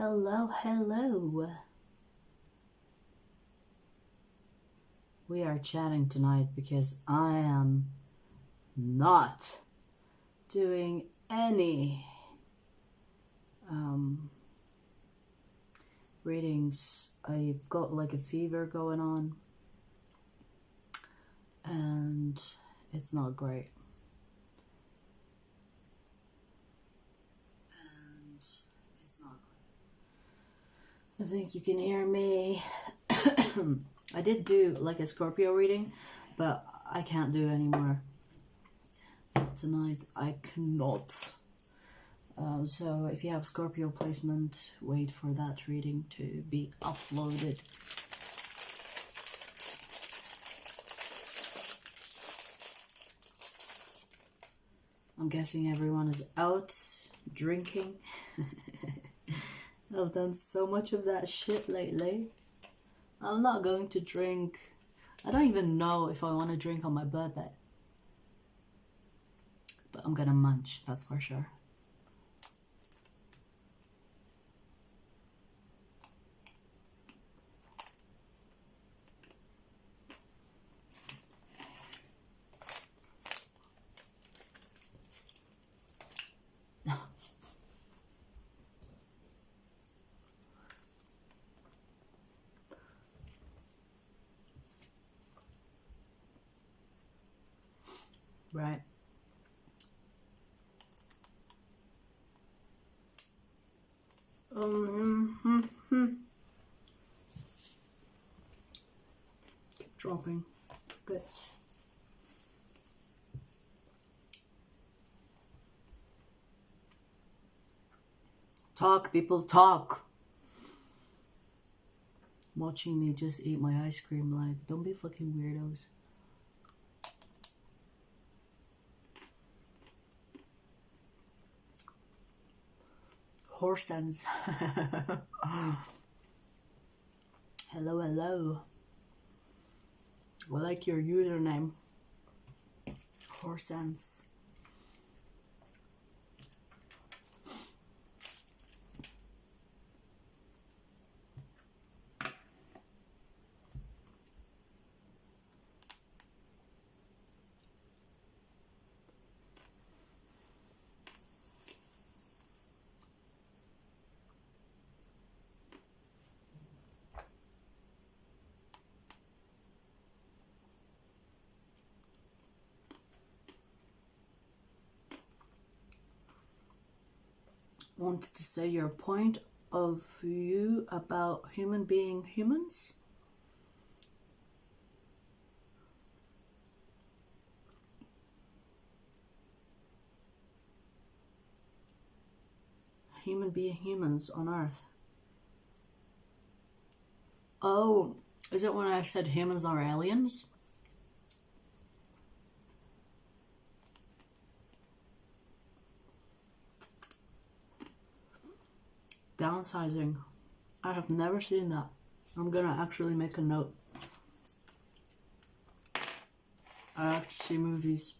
Hello, hello. We are chatting tonight because I am not doing any readings. I've got like a fever going on and it's not great. I think you can hear me. I did do like a Scorpio reading, but I can't do anymore. Tonight I cannot. So if you have Scorpio placement, wait for that reading to be uploaded. I'm guessing everyone is out drinking. I've done so much of that shit lately. I'm not going to drink. I don't even know if I want to drink on my birthday. But I'm gonna munch, that's for sure. Right. Keep dropping. Good. Talk, people, talk. Watching me just eat my ice cream, like, don't be fucking weirdos. Horsens. Hello, hello. I like your username. Horsens. Wanted to say your point of view about human being humans? Human being humans on Earth. Oh, is it when I said humans are aliens? Downsizing. I have never seen that. I'm gonna actually make a note. I have to see movies.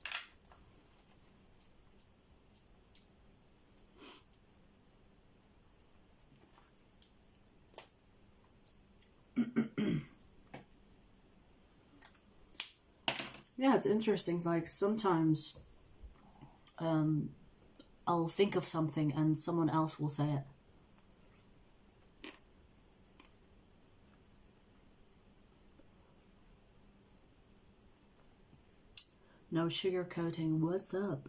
Yeah, it's interesting. Like sometimes I'll think of something and someone else will say it. No sugarcoating, what's up?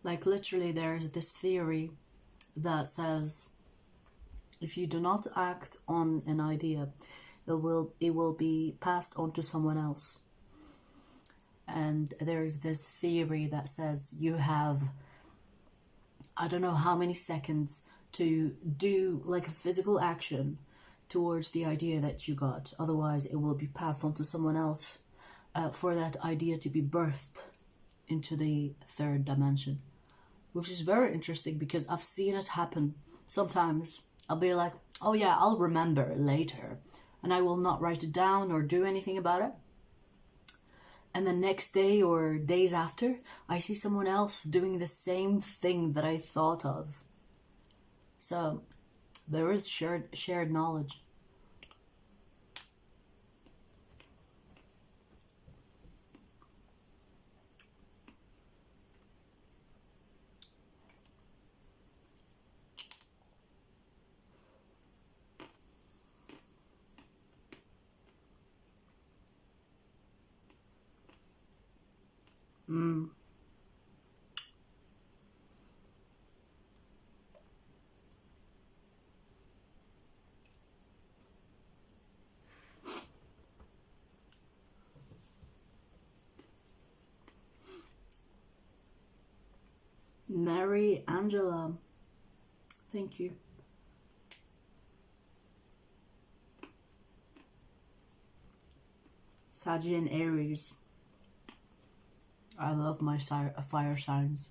Like literally there's this theory that says if you do not act on an idea, it will be passed on to someone else. And there's this theory that says you have, I don't know how many seconds to do like a physical action towards the idea that you got. Otherwise, it will be passed on to someone else for that idea to be birthed into the third dimension. Which is very interesting because I've seen it happen. Sometimes I'll be like, oh yeah, I'll remember later. And I will not write it down or do anything about it. And the next day or days after, I see someone else doing the same thing that I thought of. So there is shared knowledge. Mary Angela, thank you. Sagittarius and Aries. I love my fire signs.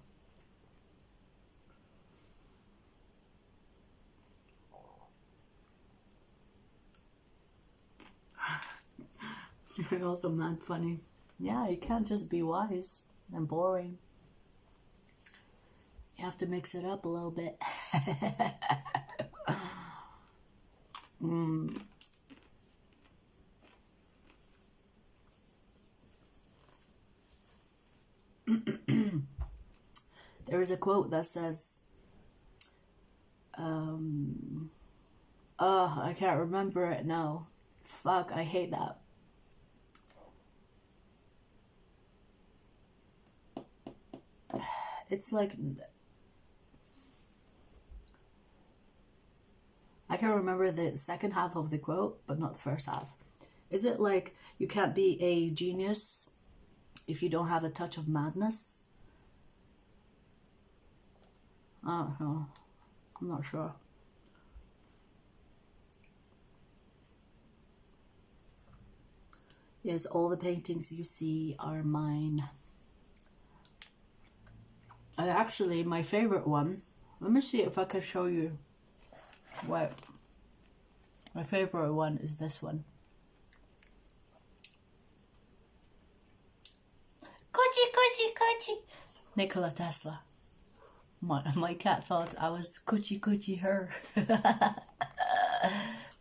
You're also mad funny. Yeah, you can't just be wise and boring. You have to mix it up a little bit. There is a quote that says, I can't remember it now. Fuck, I hate that. It's like, I can remember the second half of the quote, but not the first half. Is it like, you can't be a genius if you don't have a touch of madness? I don't know. I'm not sure. Yes, all the paintings you see are mine. Actually, my favorite one, let me see if I can show you. Wait. My favorite one is this one. Coochie. Nikola Tesla. My cat thought I was coochie her.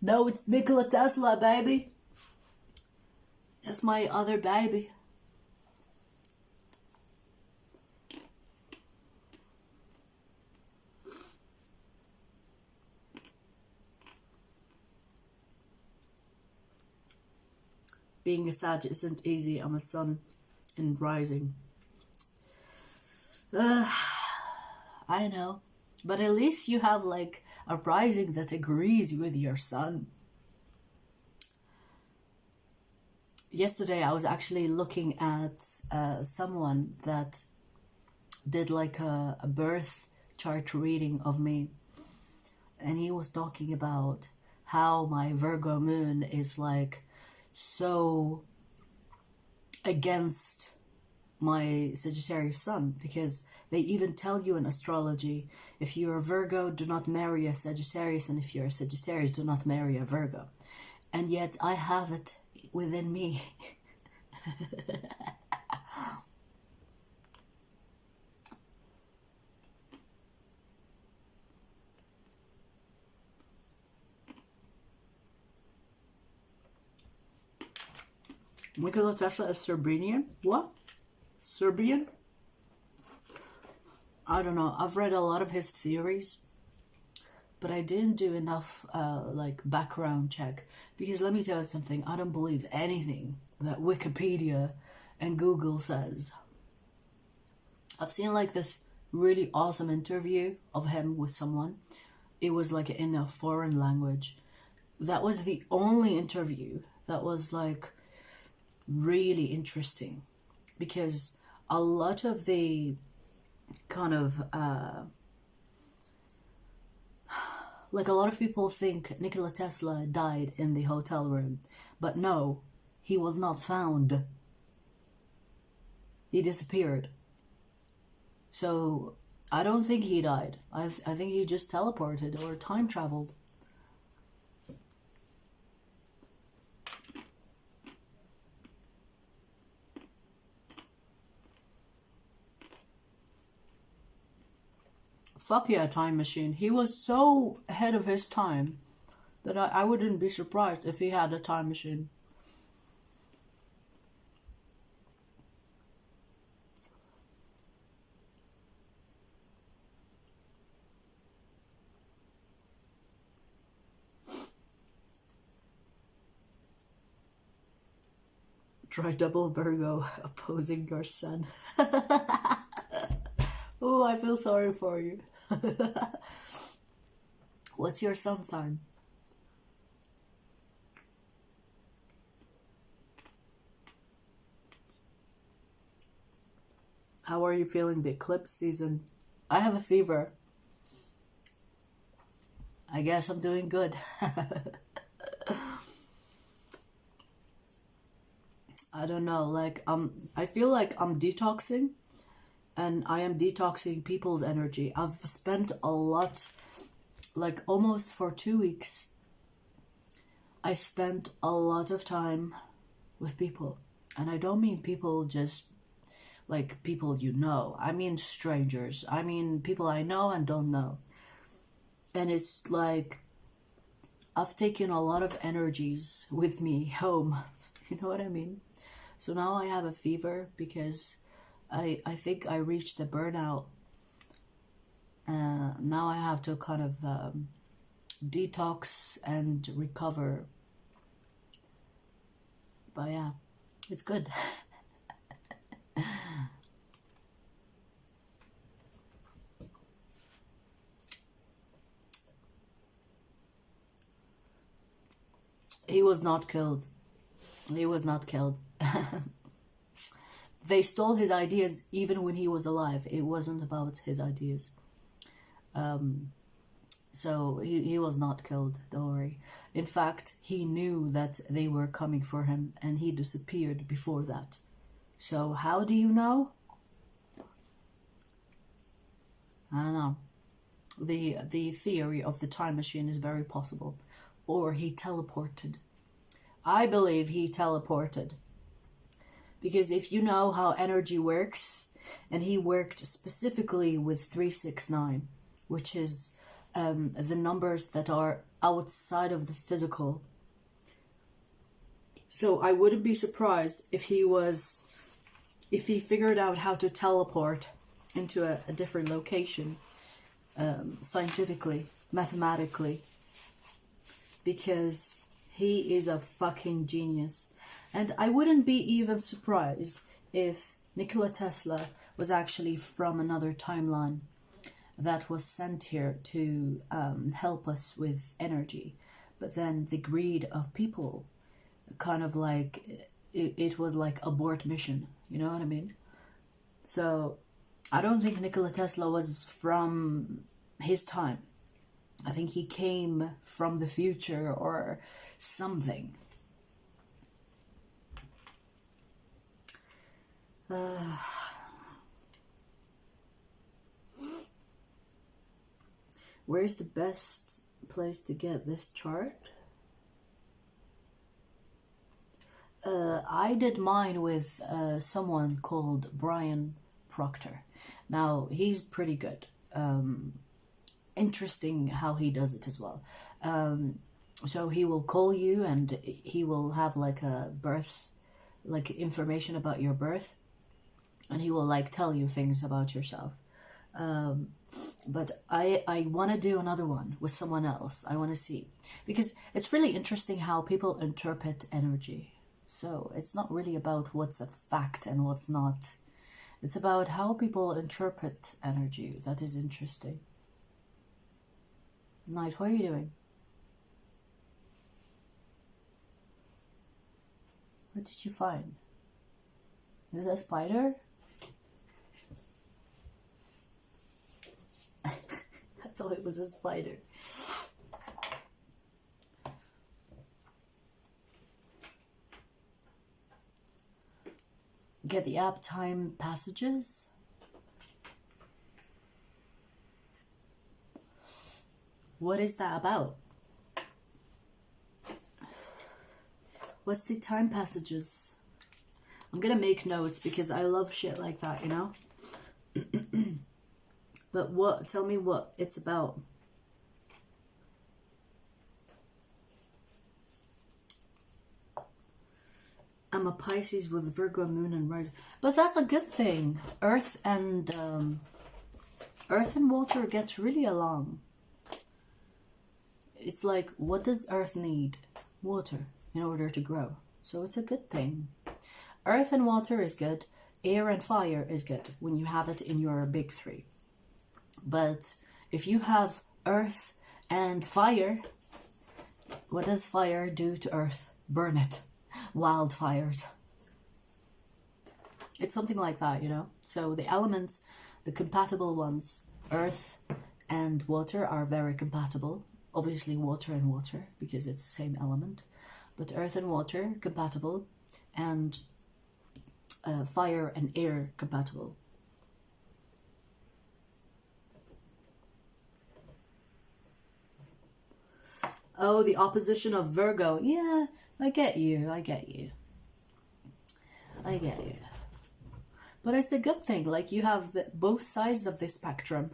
No, it's Nikola Tesla, baby. That's my other baby. Being a Sag isn't easy. I'm a sun in rising. I know. But at least you have like a rising that agrees with your sun. Yesterday I was actually looking at someone that did like a birth chart reading of me. And he was talking about how my Virgo moon is like so against my Sagittarius sun, because they even tell you in astrology, if you're a Virgo, do not marry a Sagittarius, and if you're a Sagittarius, do not marry a Virgo. And yet I have it within me. Nikola Tesla is Serbian? What? Serbian? I don't know. I've read a lot of his theories, but I didn't do enough like background check, because let me tell you something, I don't believe anything that Wikipedia and Google says. I've seen like this really awesome interview of him with someone. It was like in a foreign language. That was the only interview that was like really interesting, because a lot of the kind of like a lot of people think Nikola Tesla died in the hotel room, but no, he was not found. He disappeared. So I don't think he died. I think he just teleported or time traveled. Fuck yeah, time machine. He was so ahead of his time that I wouldn't be surprised if he had a time machine. Try double Virgo opposing your sun. Oh, I feel sorry for you. What's your sun sign? How are you feeling the eclipse season? I have a fever. I guess I'm doing good. I don't know, like I feel like I'm detoxing, and I am detoxing people's energy. I've spent a lot, like almost for 2 weeks, I spent a lot of time with people. And I don't mean people just like people you know. I mean strangers. I mean people I know and don't know. And it's like I've taken a lot of energies with me home. You know what I mean? So now I have a fever because I think I reached a burnout. Now I have to kind of detox and recover. But yeah, it's good. He was not killed. He was not killed. They stole his ideas even when he was alive. It wasn't about his ideas. So he was not killed, don't worry. In fact, he knew that they were coming for him and he disappeared before that. So how do you know? I don't know. The theory of the time machine is very possible. Or he teleported. I believe he teleported. Because if you know how energy works, and he worked specifically with 369, which is the numbers that are outside of the physical. So I wouldn't be surprised if he figured out how to teleport into a different location, scientifically, mathematically, because he is a fucking genius. And I wouldn't be even surprised if Nikola Tesla was actually from another timeline that was sent here to help us with energy. But then the greed of people kind of like, it was like abort mission, you know what I mean? So I don't think Nikola Tesla was from his time. I think he came from the future or something. Where's the best place to get this chart? I did mine with someone called Brian Proctor. Now, he's pretty good. Interesting how he does it as well. So he will call you and he will have like a birth, like information about your birth. And he will like tell you things about yourself. But I want to do another one with someone else. I want to see. Because it's really interesting how people interpret energy. So it's not really about what's a fact and what's not. It's about how people interpret energy. That is interesting. Night, what are you doing? What did you find? Is that a spider? I thought it was a spider. Get the app time passages. What is that about? What's the time passages? I'm gonna make notes because I love shit like that, you know? But what? Tell me what it's about. I'm a Pisces with Virgo moon and rising. But that's a good thing. Earth and water gets really along. It's like, what does Earth need? Water in order to grow. So it's a good thing. Earth and water is good. Air and fire is good when you have it in your big three. But if you have earth and fire, what does fire do to earth? Burn it. Wildfires. It's something like that, you know? So the elements, the compatible ones, earth and water are very compatible. Obviously water and water, because it's the same element. But earth and water, compatible. And fire and air, compatible. Oh, the opposition of Virgo. Yeah, I get you. I get you. I get you. But it's a good thing. Like, you have both sides of the spectrum.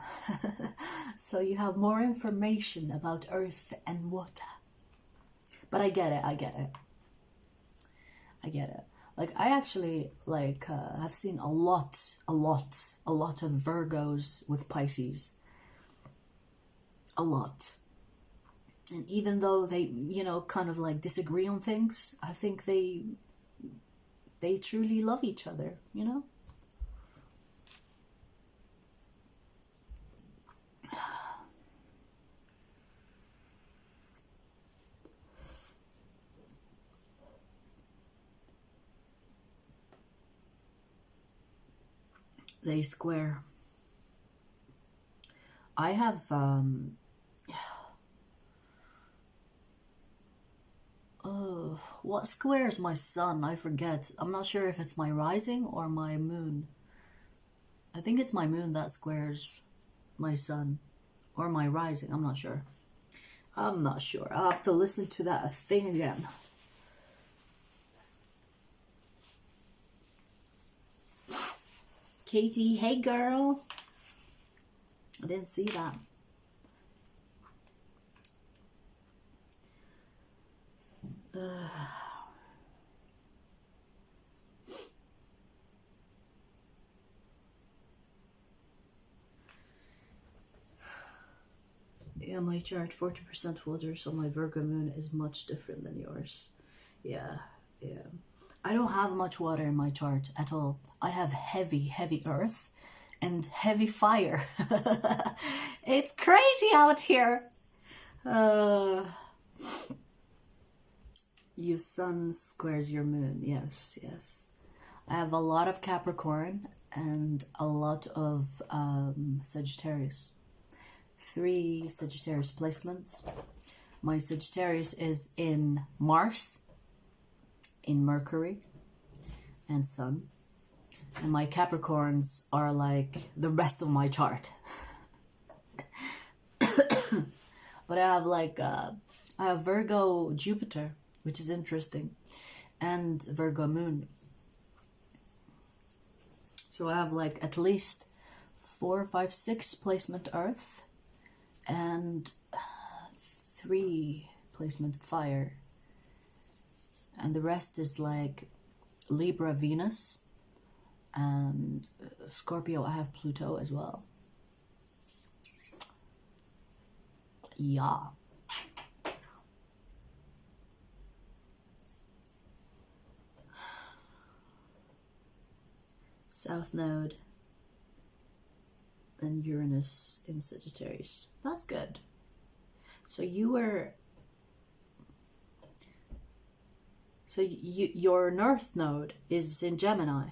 So you have more information about earth and water. But I get it. I get it. I get it. Like, I actually, like, have seen a lot of Virgos with Pisces. A lot. And even though they, you know, kind of like disagree on things, I think they truly love each other, you know? They square. I have, oh, what squares my sun? I forget. I'm not sure if it's my rising or my moon. I think it's my moon that squares my sun. Or my rising. I'm not sure. I'm not sure. I'll have to listen to that thing again. Katie, hey girl. I didn't see that. Yeah, my chart 40% water, so my Virgo moon is much different than yours. Yeah. I don't have much water in my chart at all. I have heavy earth and heavy fire. It's crazy out here. Your sun squares your moon. Yes. I have a lot of Capricorn and a lot of Sagittarius. 3 Sagittarius placements. My Sagittarius is in Mars, in Mercury, and Sun. And my Capricorns are like the rest of my chart. But I have like, I have Virgo Jupiter, which is interesting, and Virgo Moon. So I have like at least 4, 5, 6 placement Earth, and 3 placement Fire. And the rest is like Libra Venus, and Scorpio I have Pluto as well. Yeah. South Node and Uranus in Sagittarius. That's good. So you were... So your North Node is in Gemini.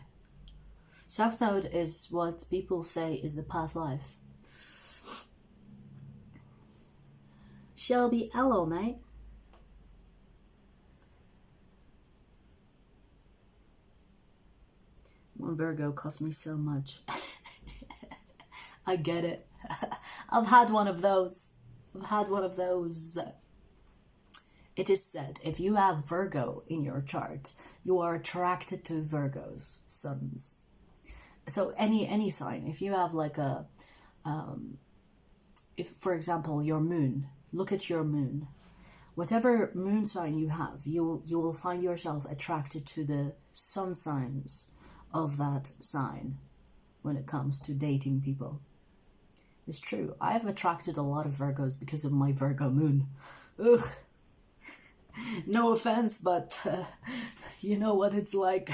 South Node is what people say is the past life. Shelby, hello, mate. One Virgo cost me so much. I get it. I've had one of those. It is said, if you have Virgo in your chart, you are attracted to Virgos, suns. So any sign, if you have like a if, for example, your moon, look at your moon. Whatever moon sign you have, you will find yourself attracted to the sun signs of that sign when it comes to dating people. It's true. I've attracted a lot of Virgos because of my Virgo moon. Ugh. No offense, but you know what it's like.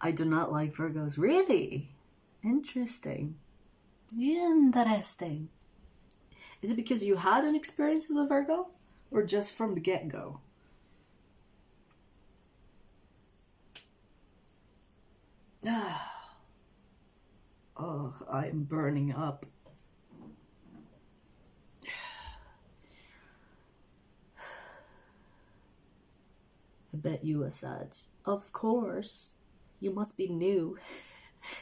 I do not like Virgos. Really? Interesting. Interesting. Is it because you had an experience with a Virgo? Or just from the get-go? Oh, I'm burning up. I bet you a Sag. Of course. You must be new.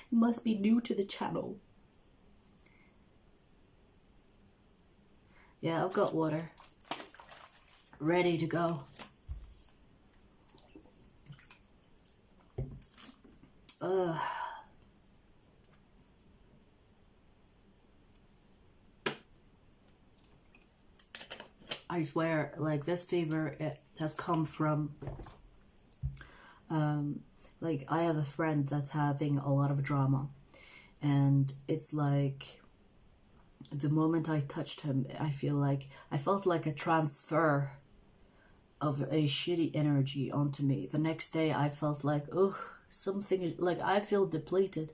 You must be new to the channel. Yeah, I've got water. Ready to go. I swear, like, this fever, it has come from, like, I have a friend that's having a lot of drama, and it's like, the moment I touched him, I felt like a transfer of a shitty energy onto me. The next day, I felt like, ugh, something is, like, I feel depleted,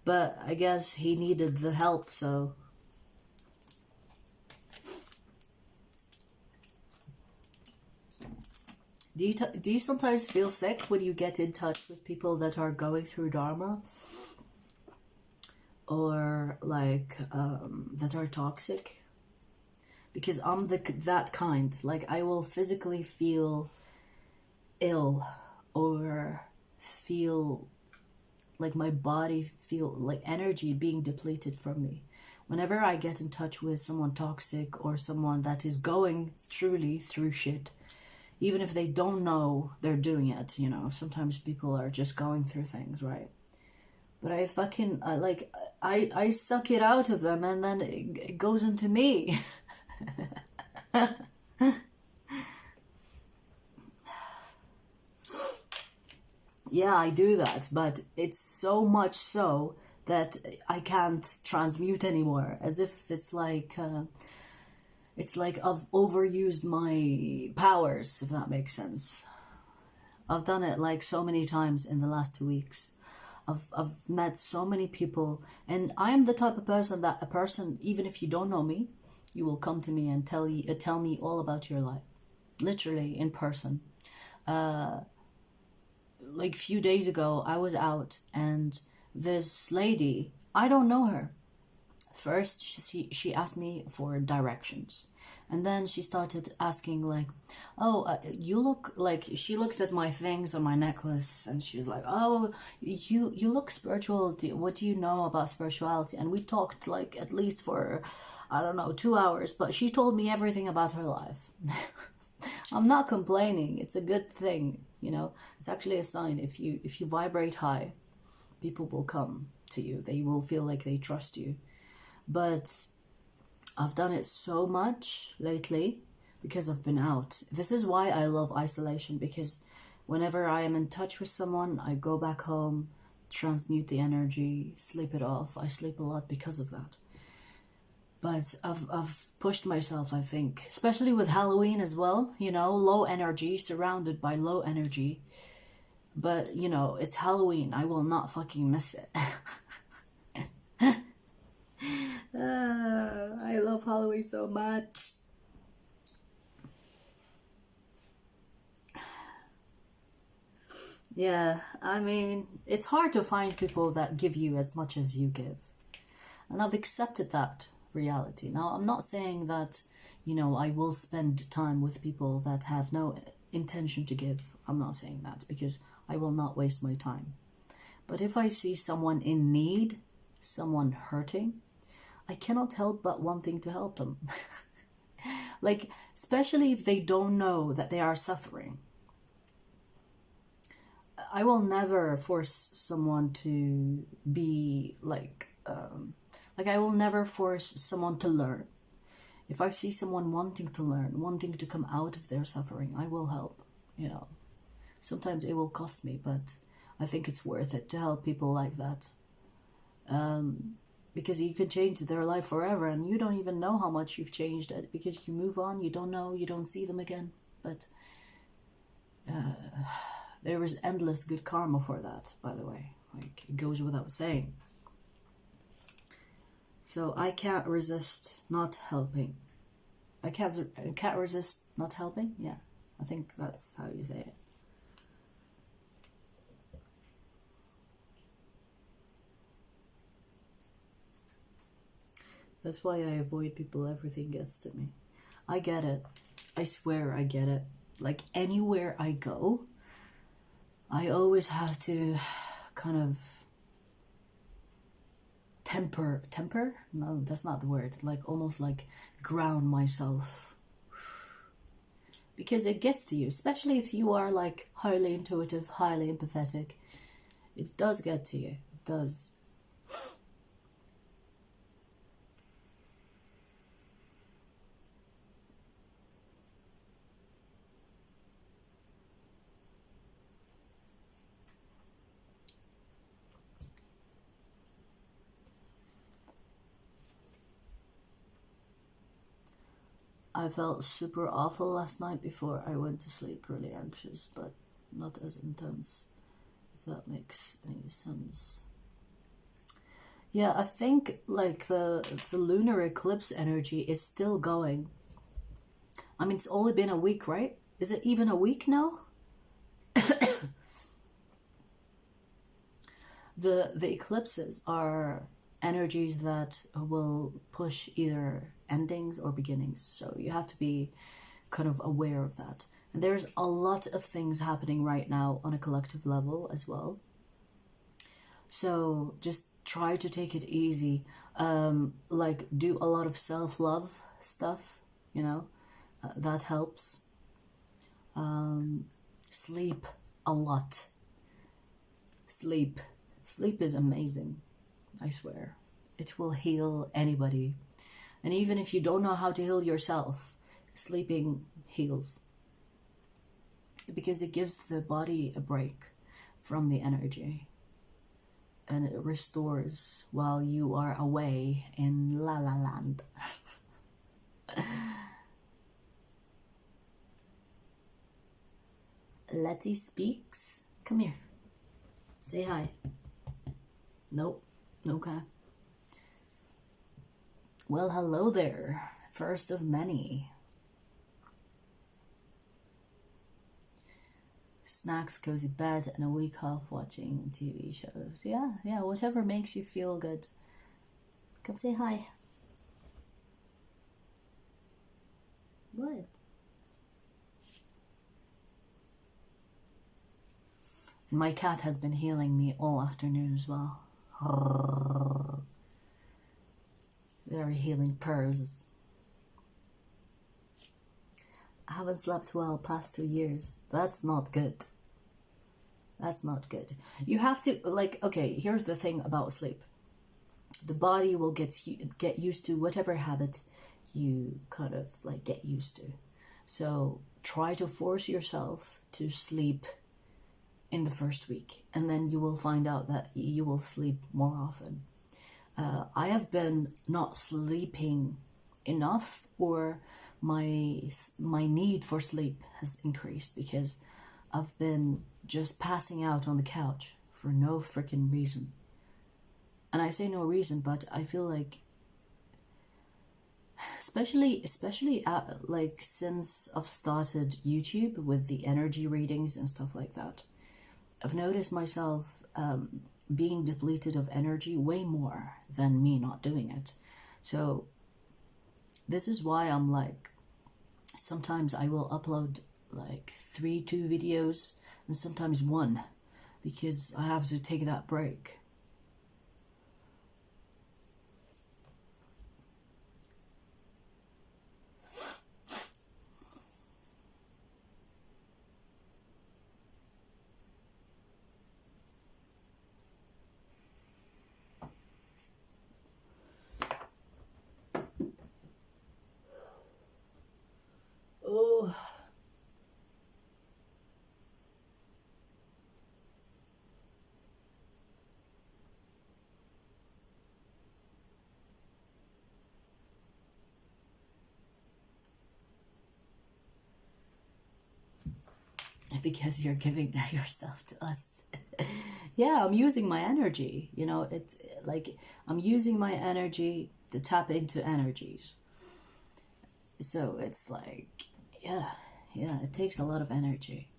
but I guess he needed the help, so... Do you sometimes feel sick when you get in touch with people that are going through Dharma? Or, like, that are toxic? Because I'm that kind. Like, I will physically feel ill. Or feel like my body feel like energy being depleted from me. Whenever I get in touch with someone toxic or someone that is going truly through shit, even if they don't know they're doing it, you know, sometimes people are just going through things, right? But I fucking, I suck it out of them and then it goes into me. Yeah, I do that, but it's so much so that I can't transmute anymore, as if it's like I've overused my powers, if that makes sense. I've done it like so many times in the last 2 weeks. I've met so many people, and I am the type of person that a person, even if you don't know me, you will come to me and tell me all about your life, literally in person. Like a few days ago, I was out, and this lady, I don't know her. First, she asked me for directions. And then she started asking, like, oh, you look like... She looked at my things on my necklace, and she was like, oh, you look spiritual. What do you know about spirituality? And we talked, like, at least for, I don't know, 2 hours. But she told me everything about her life. I'm not complaining. It's a good thing, you know. It's actually a sign. If you vibrate high, people will come to you. They will feel like they trust you. But I've done it so much lately because I've been out. This is why I love isolation, because whenever I am in touch with someone, I go back home, transmute the energy, sleep it off. I sleep a lot because of that. But I've pushed myself, I think, especially with Halloween as well, you know, low energy, surrounded by low energy. But, you know, it's Halloween. I will not fucking miss it. I love Halloween so much. Yeah, I mean, it's hard to find people that give you as much as you give. And I've accepted that reality. Now, I'm not saying that, you know, I will spend time with people that have no intention to give. I'm not saying that, because I will not waste my time. But if I see someone in need, someone hurting, I cannot help but wanting to help them. Like, especially if they don't know that they are suffering. I will never force someone to be like I will never force someone to learn. If I see someone wanting to learn, wanting to come out of their suffering, I will help, you know. Sometimes it will cost me, but I think it's worth it to help people like that. Because you could change their life forever, and you don't even know how much you've changed it, because you move on, you don't know, you don't see them again. But there is endless good karma for that, by the way. Like, it goes without saying. So I can't resist not helping. I can't resist not helping? Yeah, I think that's how you say it. That's why I avoid people. Everything gets to me. I get it. I swear I get it. Like, anywhere I go, I always have to kind of temper? No, that's not the word. Like, almost like ground myself. Because it gets to you, especially if you are like highly intuitive, highly empathetic. It does get to you. It does. I felt super awful last night before I went to sleep, really anxious, but not as intense, if that makes any sense. Yeah, I think like the lunar eclipse energy is still going. I mean, it's only been a week, right? Is it even a week now? The eclipses are energies that will push either endings or beginnings, so you have to be kind of aware of that. And there's a lot of things happening right now on a collective level as well, so just try to take it easy. Like, do a lot of self-love stuff, you know, that helps. Sleep a lot. Sleep is amazing. I swear, it will heal anybody. And even if you don't know how to heal yourself, sleeping heals. Because it gives the body a break from the energy. And it restores while you are away in La La Land. Letty speaks. Come here. Say hi. Nope. Okay. Well, hello there. First of many. Snacks, cozy bed, and a week off watching TV shows. Yeah, whatever makes you feel good. Come say hi. What? And my cat has been healing me all afternoon as well. Very healing purrs. I haven't slept well past 2 years. That's not good. That's not good. You have to, like, okay, here's the thing about sleep. The body will get used to whatever habit you kind of like get used to. So try to force yourself to sleep in the first week, and then you will find out that you will sleep more often. I have been not sleeping enough, or my need for sleep has increased because I've been just passing out on the couch for no freaking reason. And I say no reason, but I feel like, especially like since I've started YouTube with the energy readings and stuff like that, I've noticed myself being depleted of energy way more than me not doing it. So this is why I'm like, sometimes I will upload like 2 videos and sometimes 1, because I have to take that break. because you're giving yourself to us. Yeah, I'm using my energy. You know, it's like I'm using my energy to tap into energies. So it's like, yeah, it takes a lot of energy.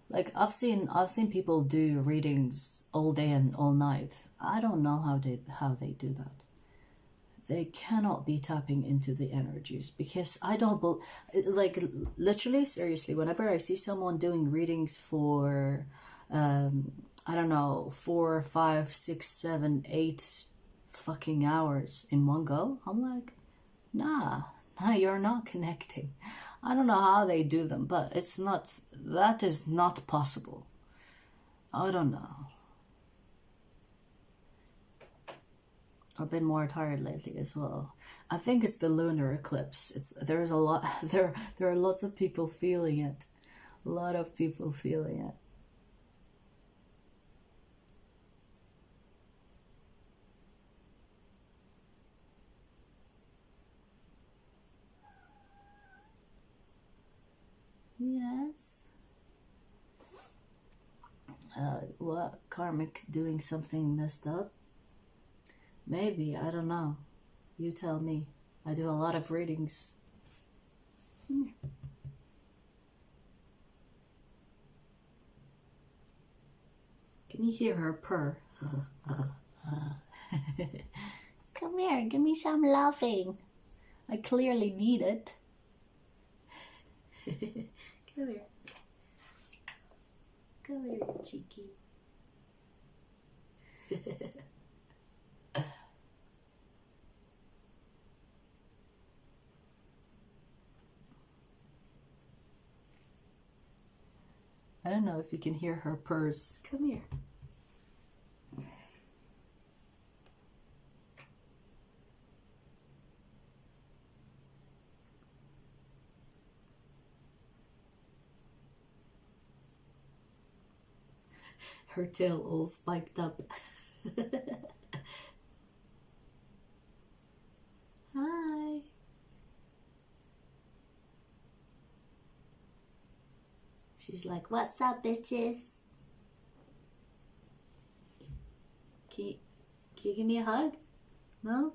Like I've seen people do readings all day and all night. I don't know how they do that. They cannot be tapping into the energies, because I don't like, literally, seriously, whenever I see someone doing readings for I don't know, 4, 5, 6, 7, 8 fucking hours in one go, I'm like, nah, you're not connecting. I don't know how they do them, but that is not possible. I don't know. I've been more tired lately as well. I think it's the lunar eclipse. There's a lot there are lots of people feeling it. A lot of people feeling it. Yes. What? Karmic doing something messed up? Maybe, I don't know. You tell me. I do a lot of readings. Can you hear her purr? Come here, give me some loving. I clearly need it. Come here. Come here, cheeky. I don't know if you can hear her purrs. Come here. Her tail all spiked up. Hi. She's like, what's up, bitches? Can you give me a hug? No?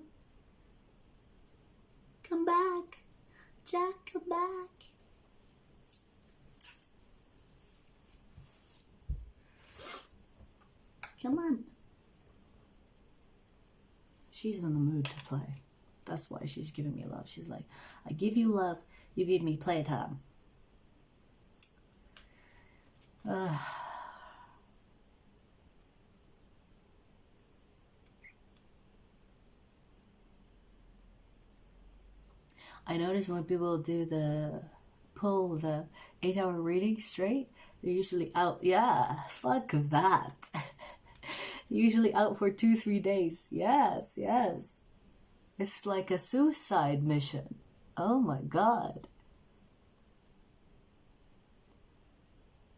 Come back. Jack, come back. Come on. She's in the mood to play. That's why she's giving me love. She's like, I give you love, you give me playtime. I notice when people pull the 8-hour reading straight, they're usually out. Yeah, fuck that. Usually out for 2-3 days. Yes. It's like a suicide mission. Oh my god.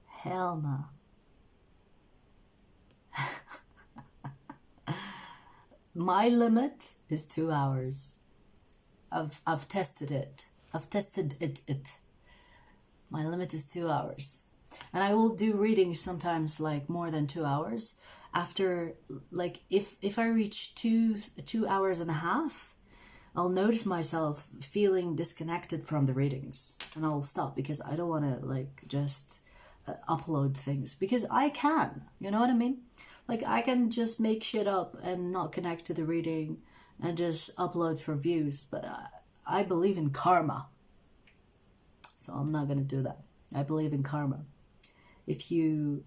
Hell no. My limit is 2 hours. I've tested it. My limit is 2 hours. And I will do readings sometimes like more than 2 hours. After, like, if I reach 2 hours and a half, I'll notice myself feeling disconnected from the readings. And I'll stop, because I don't want to, like, just upload things. Because I can, you know what I mean? Like, I can just make shit up and not connect to the reading and just upload for views. But I believe in karma. So I'm not going to do that. I believe in karma. If you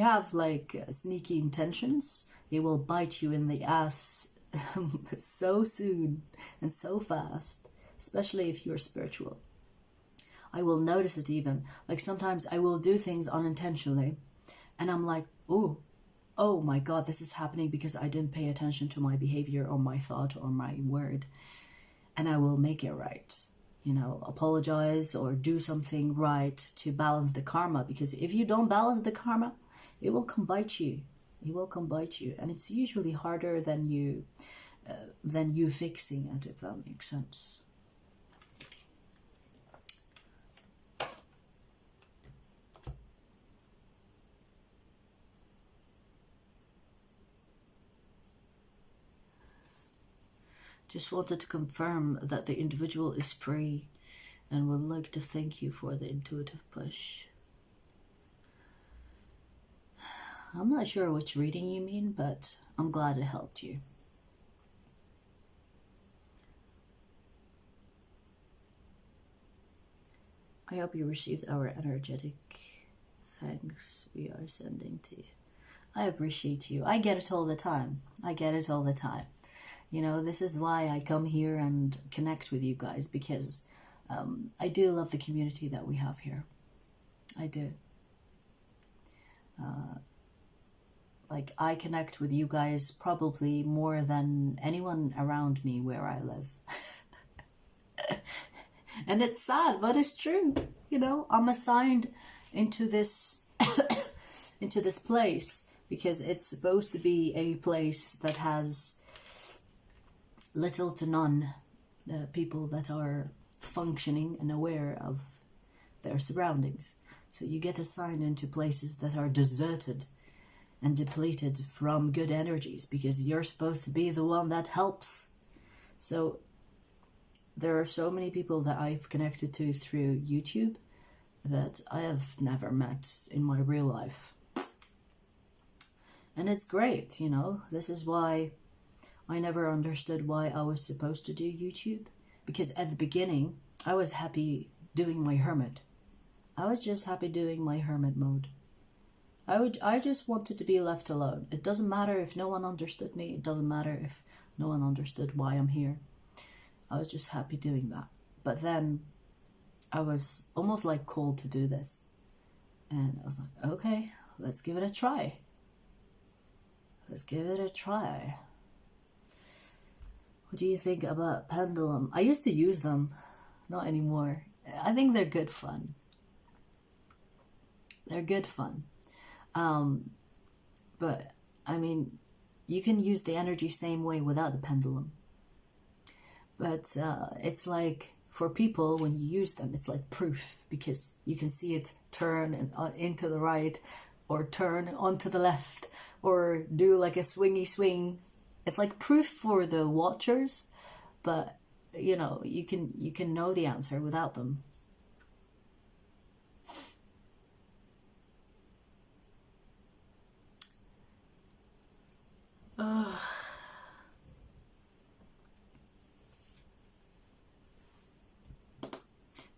have like sneaky intentions, it will bite you in the ass so soon and so fast, especially if you're spiritual. I will notice it even. Like sometimes I will do things unintentionally and I'm like, oh my god, this is happening because I didn't pay attention to my behavior or my thought or my word. And I will make it right. You know, apologize or do something right to balance the karma. Because if you don't balance the karma, it will come bite you. It will come bite you. And it's usually harder than you fixing it, if that makes sense. Just wanted to confirm that the individual is free and would like to thank you for the intuitive push. I'm not sure which reading you mean, but I'm glad it helped you. I hope you received our energetic thanks we are sending to you. I appreciate you. I get it all the time. I get it all the time. You know, this is why I come here and connect with you guys, because I do love the community that we have here. I do. Like, I connect with you guys probably more than anyone around me where I live. And it's sad, but it's true. You know, I'm assigned into this into this place because it's supposed to be a place that has little to none people that are functioning and aware of their surroundings. So you get assigned into places that are deserted and depleted from good energies because you're supposed to be the one that helps. So there are so many people that I've connected to through YouTube that I have never met in my real life. And it's great, you know. This is why I never understood why I was supposed to do YouTube. Because at the beginning, I was happy doing my hermit. I was just happy doing my hermit mode. I just wanted to be left alone. It doesn't matter if no one understood me. It doesn't matter if no one understood why I'm here. I was just happy doing that. But then I was almost like called to do this. And I was like, okay, let's give it a try. Let's give it a try. What do you think about pendulum? I used to use them. Not anymore. I think they're good fun. They're good fun. But, I mean, you can use the energy same way without the pendulum. But it's like, for people, when you use them, it's like proof, because you can see it turn into the right, or turn onto the left, or do like a swingy swing. It's like proof for the watchers, but, you know, you can know the answer without them.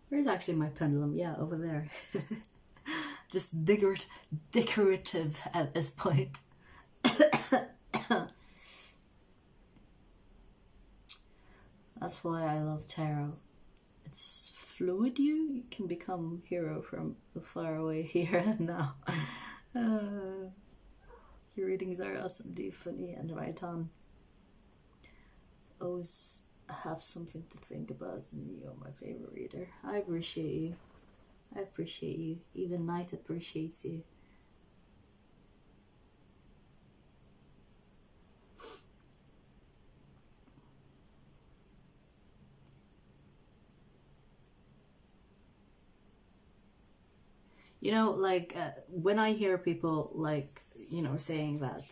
Where's actually my pendulum? Yeah, over there. Just decorative at this point. That's why I love tarot. It's fluid. You can become hero from far away here and now. Your readings are awesome, deep, funny, and right on. Always have something to think about. You're my favorite reader. I appreciate you. I appreciate you. Even Night appreciates you. You know, like, when I hear people, like, you know, saying that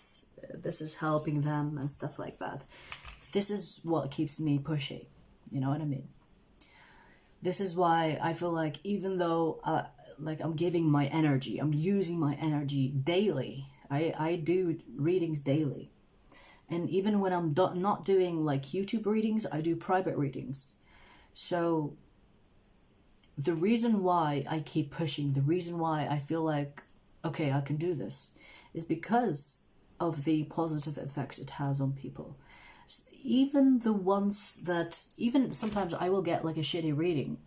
this is helping them and stuff like that, this is what keeps me pushing. You know what I mean? This is why I feel like, even though, like, I'm giving my energy, I'm using my energy daily. I do readings daily. And even when I'm not doing, like, YouTube readings, I do private readings. So the reason why I keep pushing, the reason why I feel like, okay, I can do this, is because of the positive effect it has on people. Even the ones that, even sometimes I will get like a shitty reading,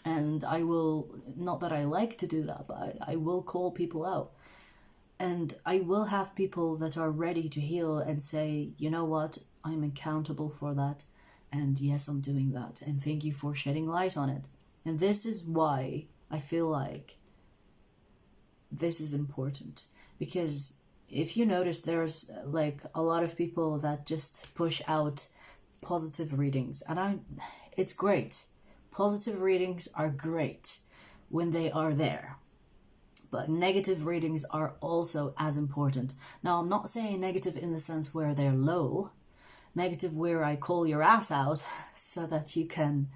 and I will, not that I like to do that, but I will call people out. And I will have people that are ready to heal and say, you know what, I'm accountable for that. And yes, I'm doing that. And thank you for shedding light on it. And this is why I feel like this is important. Because if you notice, there's like a lot of people that just push out positive readings. And it's great. Positive readings are great when they are there. But negative readings are also as important. Now, I'm not saying negative in the sense where they're low. negative where I call your ass out so that you can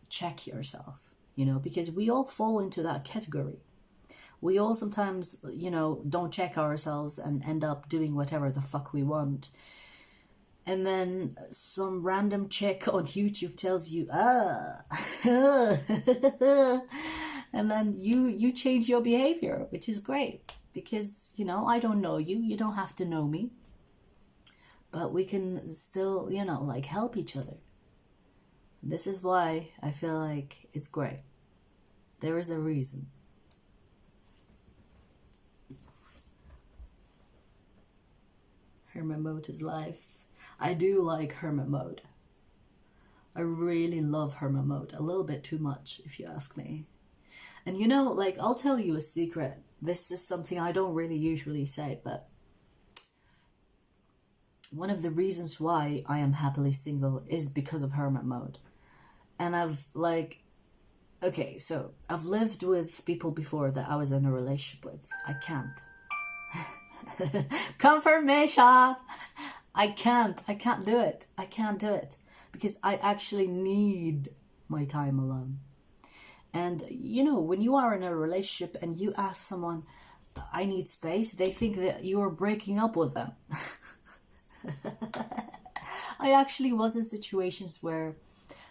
check yourself, you know, because we all fall into that category. We all sometimes, you know, don't check ourselves and end up doing whatever the fuck we want. And then some random chick on YouTube tells you, and then you change your behavior, which is great. Because, you know, I don't know you. You don't have to know me. But we can still, you know, like help each other. This is why I feel like it's great. There is a reason. Hermit mode is life. I do like hermit mode. I really love hermit mode. A little bit too much, if you ask me. And you know, like, I'll tell you a secret. This is something I don't really usually say, but one of the reasons why I am happily single is because of hermit mode. And I've like, okay, so I've lived with people before that I was in a relationship with. I can't. Confirmation! I can't do it. I can't do it. Because I actually need my time alone. And, you know, when you are in a relationship and you ask someone, I need space, they think that you are breaking up with them. I actually was in situations where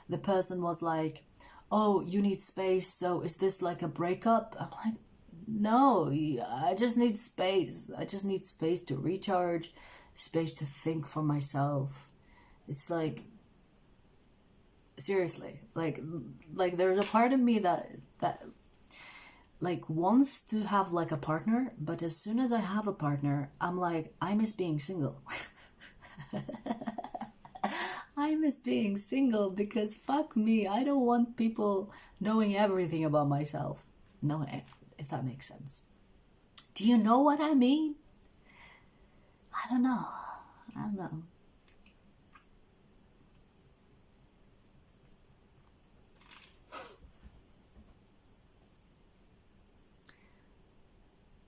the person was like, oh, you need space, so is this like a breakup? I'm like, no, I just need space. I just need space to recharge, space to think for myself. It's like, seriously, like there's a part of me that like wants to have like a partner, but as soon as I have a partner, I'm like, I miss being single. I miss being single because fuck me, I don't want people knowing everything about myself. No, if that makes sense. Do you know what I mean? I don't know.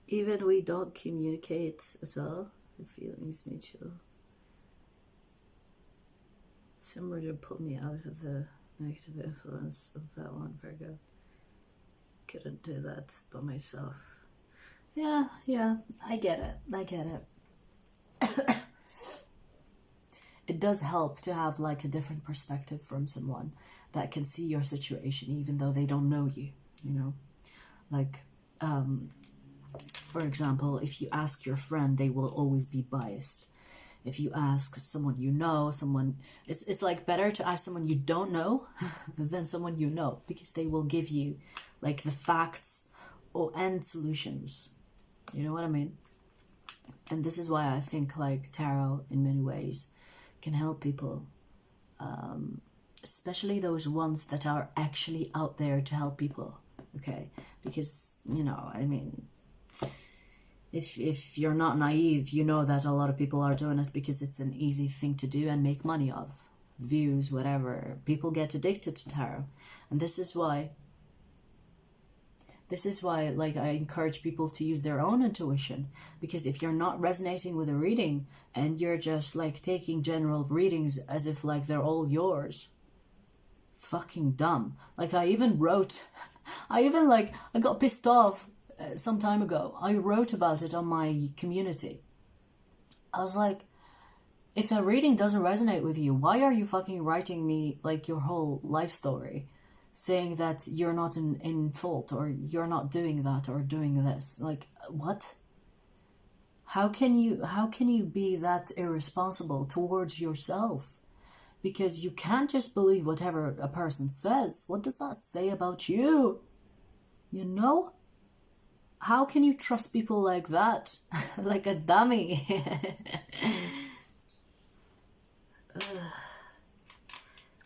Even we don't communicate at all, the feelings mutual. Somebody to put me out of the negative influence of that one, Virgo. Couldn't do that by myself. Yeah, I get it. It does help to have like a different perspective from someone that can see your situation even though they don't know you, you know? Like, for example, if you ask your friend, they will always be biased. If you ask someone you know, it's like better to ask someone you don't know than someone you know, because they will give you like the facts and solutions. You know what I mean? And this is why I think like tarot in many ways can help people, especially those ones that are actually out there to help people. Okay, because, you know, I mean, if you're not naive, you know that a lot of people are doing it because it's an easy thing to do and make money of. Views, whatever. People get addicted to tarot. And this is why like I encourage people to use their own intuition. Because if you're not resonating with a reading and you're just like taking general readings as if like they're all yours, fucking dumb. Like I got pissed off some time ago. I wrote about it on my community. I was like, if the reading doesn't resonate with you, why are you fucking writing me like your whole life story, saying that you're not in fault, or you're not doing that or doing this? Like, what? How can you be that irresponsible towards yourself? Because you can't just believe whatever a person says. What does that say about you? You know? How can you trust people like that? Like a dummy.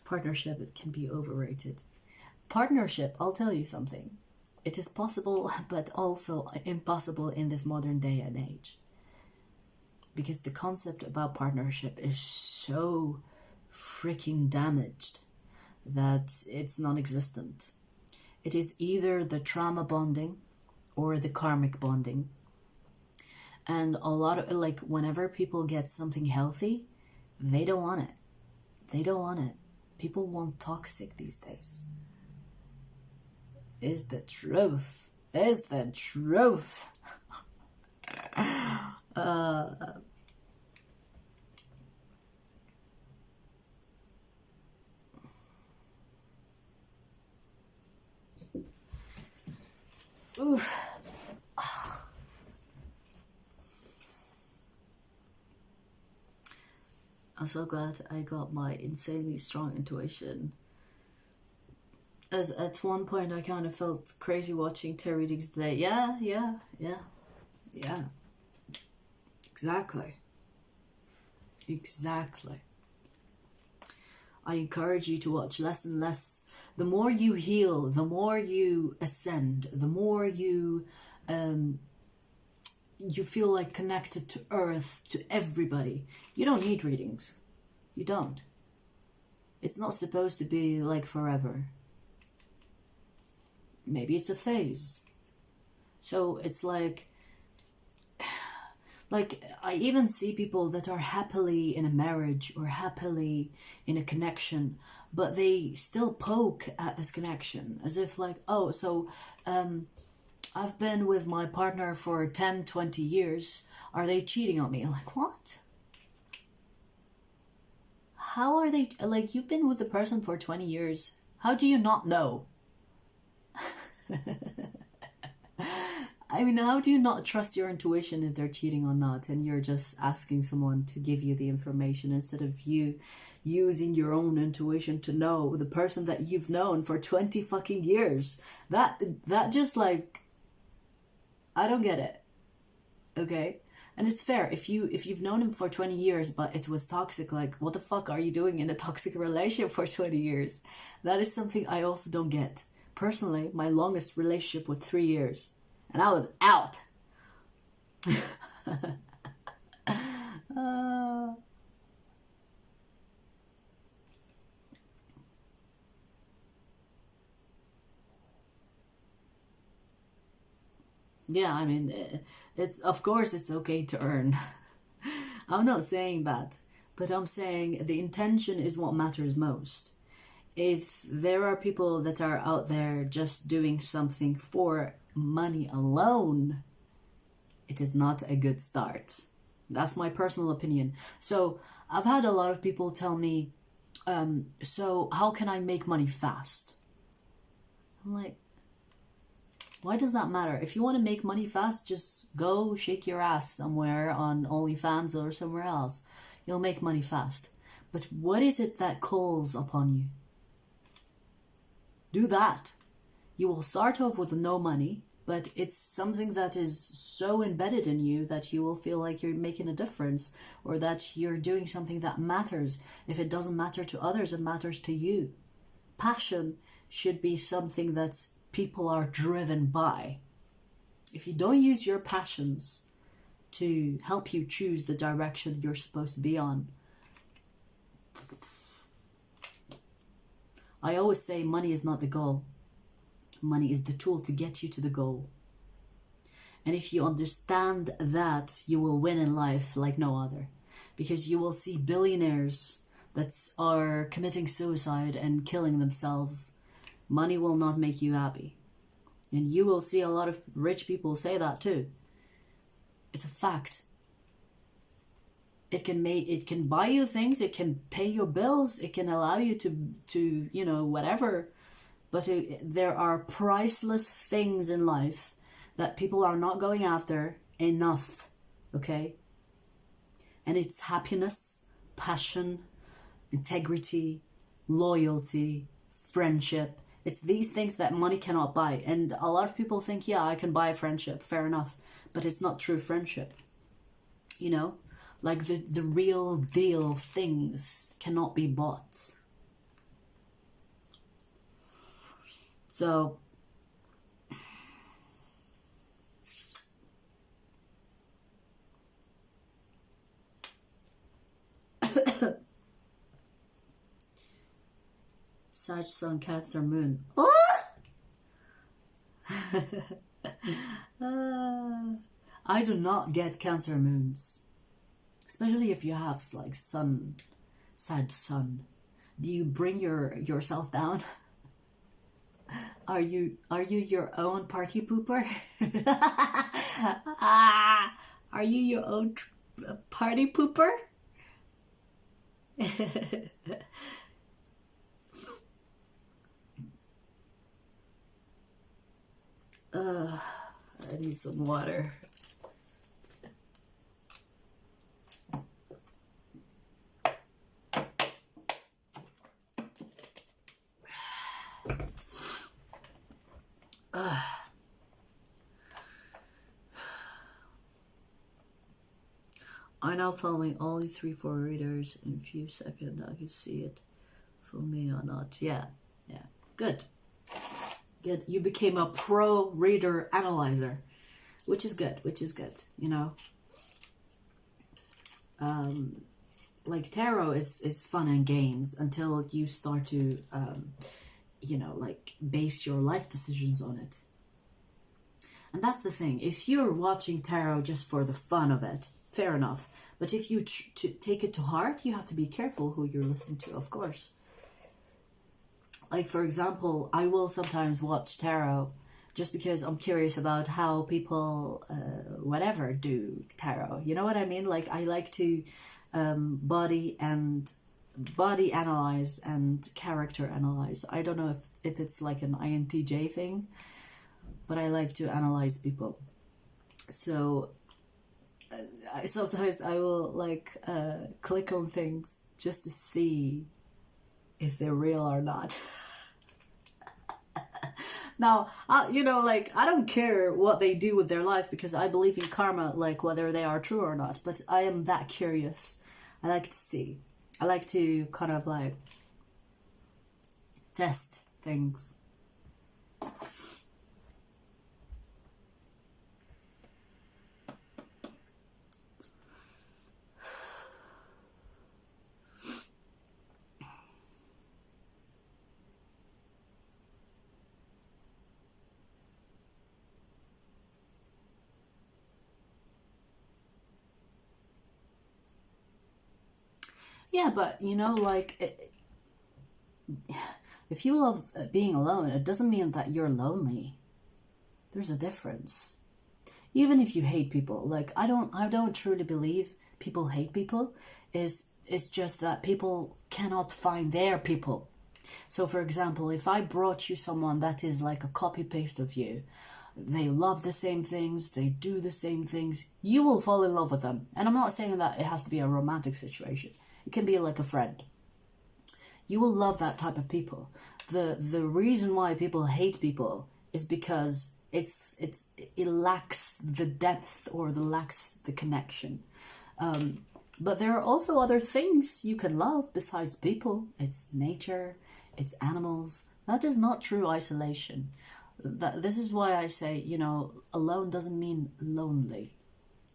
Partnership can be overrated. Partnership, I'll tell you something. It is possible, but also impossible in this modern day and age. Because the concept about partnership is so freaking damaged that it's non-existent. It is either the trauma bonding or the karmic bonding. And a lot of, like, whenever people get something healthy, They don't want it. They don't want it. People want toxic these days. Is the truth. Is the truth. Oof. I'm so glad I got my insanely strong intuition. As at one point I kind of felt crazy watching tarot readings today. Yeah. Exactly. I encourage you to watch less and less. The more you heal, the more you ascend, the more you feel like connected to earth, to everybody. You don't need readings. You don't. It's not supposed to be like forever. Maybe it's a phase. So it's like I even see people that are happily in a marriage or happily in a connection, but they still poke at this connection as if like, oh, so I've been with my partner for 10, 20 years. Are they cheating on me? Like, what? How are they? Like, you've been with the person for 20 years. How do you not know? I mean, how do you not trust your intuition if they're cheating or not? And you're just asking someone to give you the information instead of you using your own intuition to know the person that you've known for 20 fucking years. That just like, I don't get it. Okay? And it's fair. If you've known him for 20 years, but it was toxic, like, what the fuck are you doing in a toxic relationship for 20 years? That is something I also don't get. Personally, my longest relationship was 3 years. And I was out. Yeah, I mean, it's of course it's okay to earn. I'm not saying that, but I'm saying the intention is what matters most. If there are people that are out there just doing something for money alone, it is not a good start. That's my personal opinion. So I've had a lot of people tell me, so how can I make money fast? I'm like, why does that matter? If you want to make money fast, just go shake your ass somewhere on OnlyFans or somewhere else. You'll make money fast. But what is it that calls upon you? Do that. You will start off with no money, but it's something that is so embedded in you that you will feel like you're making a difference, or that you're doing something that matters. If it doesn't matter to others, it matters to you. Passion should be something that people are driven by. If you don't use your passions to help you choose the direction you're supposed to be on, I always say money is not the goal. Money is the tool to get you to the goal. And if you understand that, you will win in life like no other. Because you will see billionaires that are committing suicide and killing themselves. Money will not make you happy. And you will see a lot of rich people say that too. It's a fact. It can buy you things, it can pay your bills, it can allow you to whatever. But there are priceless things in life that people are not going after enough, okay? And it's happiness, passion, integrity, loyalty, friendship. It's these things that money cannot buy. And a lot of people think, yeah, I can buy a friendship, fair enough. But it's not true friendship. You know? Like the real deal things cannot be bought. So, Sag, Sun, Cancer, Moon. I do not get Cancer moons. especially if you have like sad sun. Do you bring yourself down? Are you your own party pooper? Are you your own party pooper? I need some water. I'm now following all the 3-4 readers in a few seconds. I can see it for me or not. Yeah, good. You became a pro reader analyzer, which is good, you know. Like tarot is fun and games until you start to, you know, like base your life decisions on it. And that's the thing. If you're watching tarot just for the fun of it, fair enough. But if you take it to heart, you have to be careful who you're listening to, of course. Like, for example, I will sometimes watch tarot just because I'm curious about how people, whatever, do tarot. You know what I mean? Like, I like to body analyze and character analyze. I don't know if it's like an INTJ thing, but I like to analyze people. So sometimes I will like click on things just to see if they're real or not. Now, you know, like, I don't care what they do with their life because I believe in karma, like, whether they are true or not. But I am that curious. I like to see. I like to kind of, like, test things. Yeah, but, you know, like, if you love being alone, it doesn't mean that you're lonely. There's a difference. Even if you hate people, like, I don't truly believe people hate people. It's just that people cannot find their people. So, for example, if I brought you someone that is like a copy-paste of you, they love the same things, they do the same things, you will fall in love with them. And I'm not saying that it has to be a romantic situation. It can be like a friend. You will love that type of people. The reason why people hate people is because it lacks the depth or lacks the connection. But there are also other things you can love besides people. It's nature, it's animals. That is not true isolation. This is why I say, you know, alone doesn't mean lonely.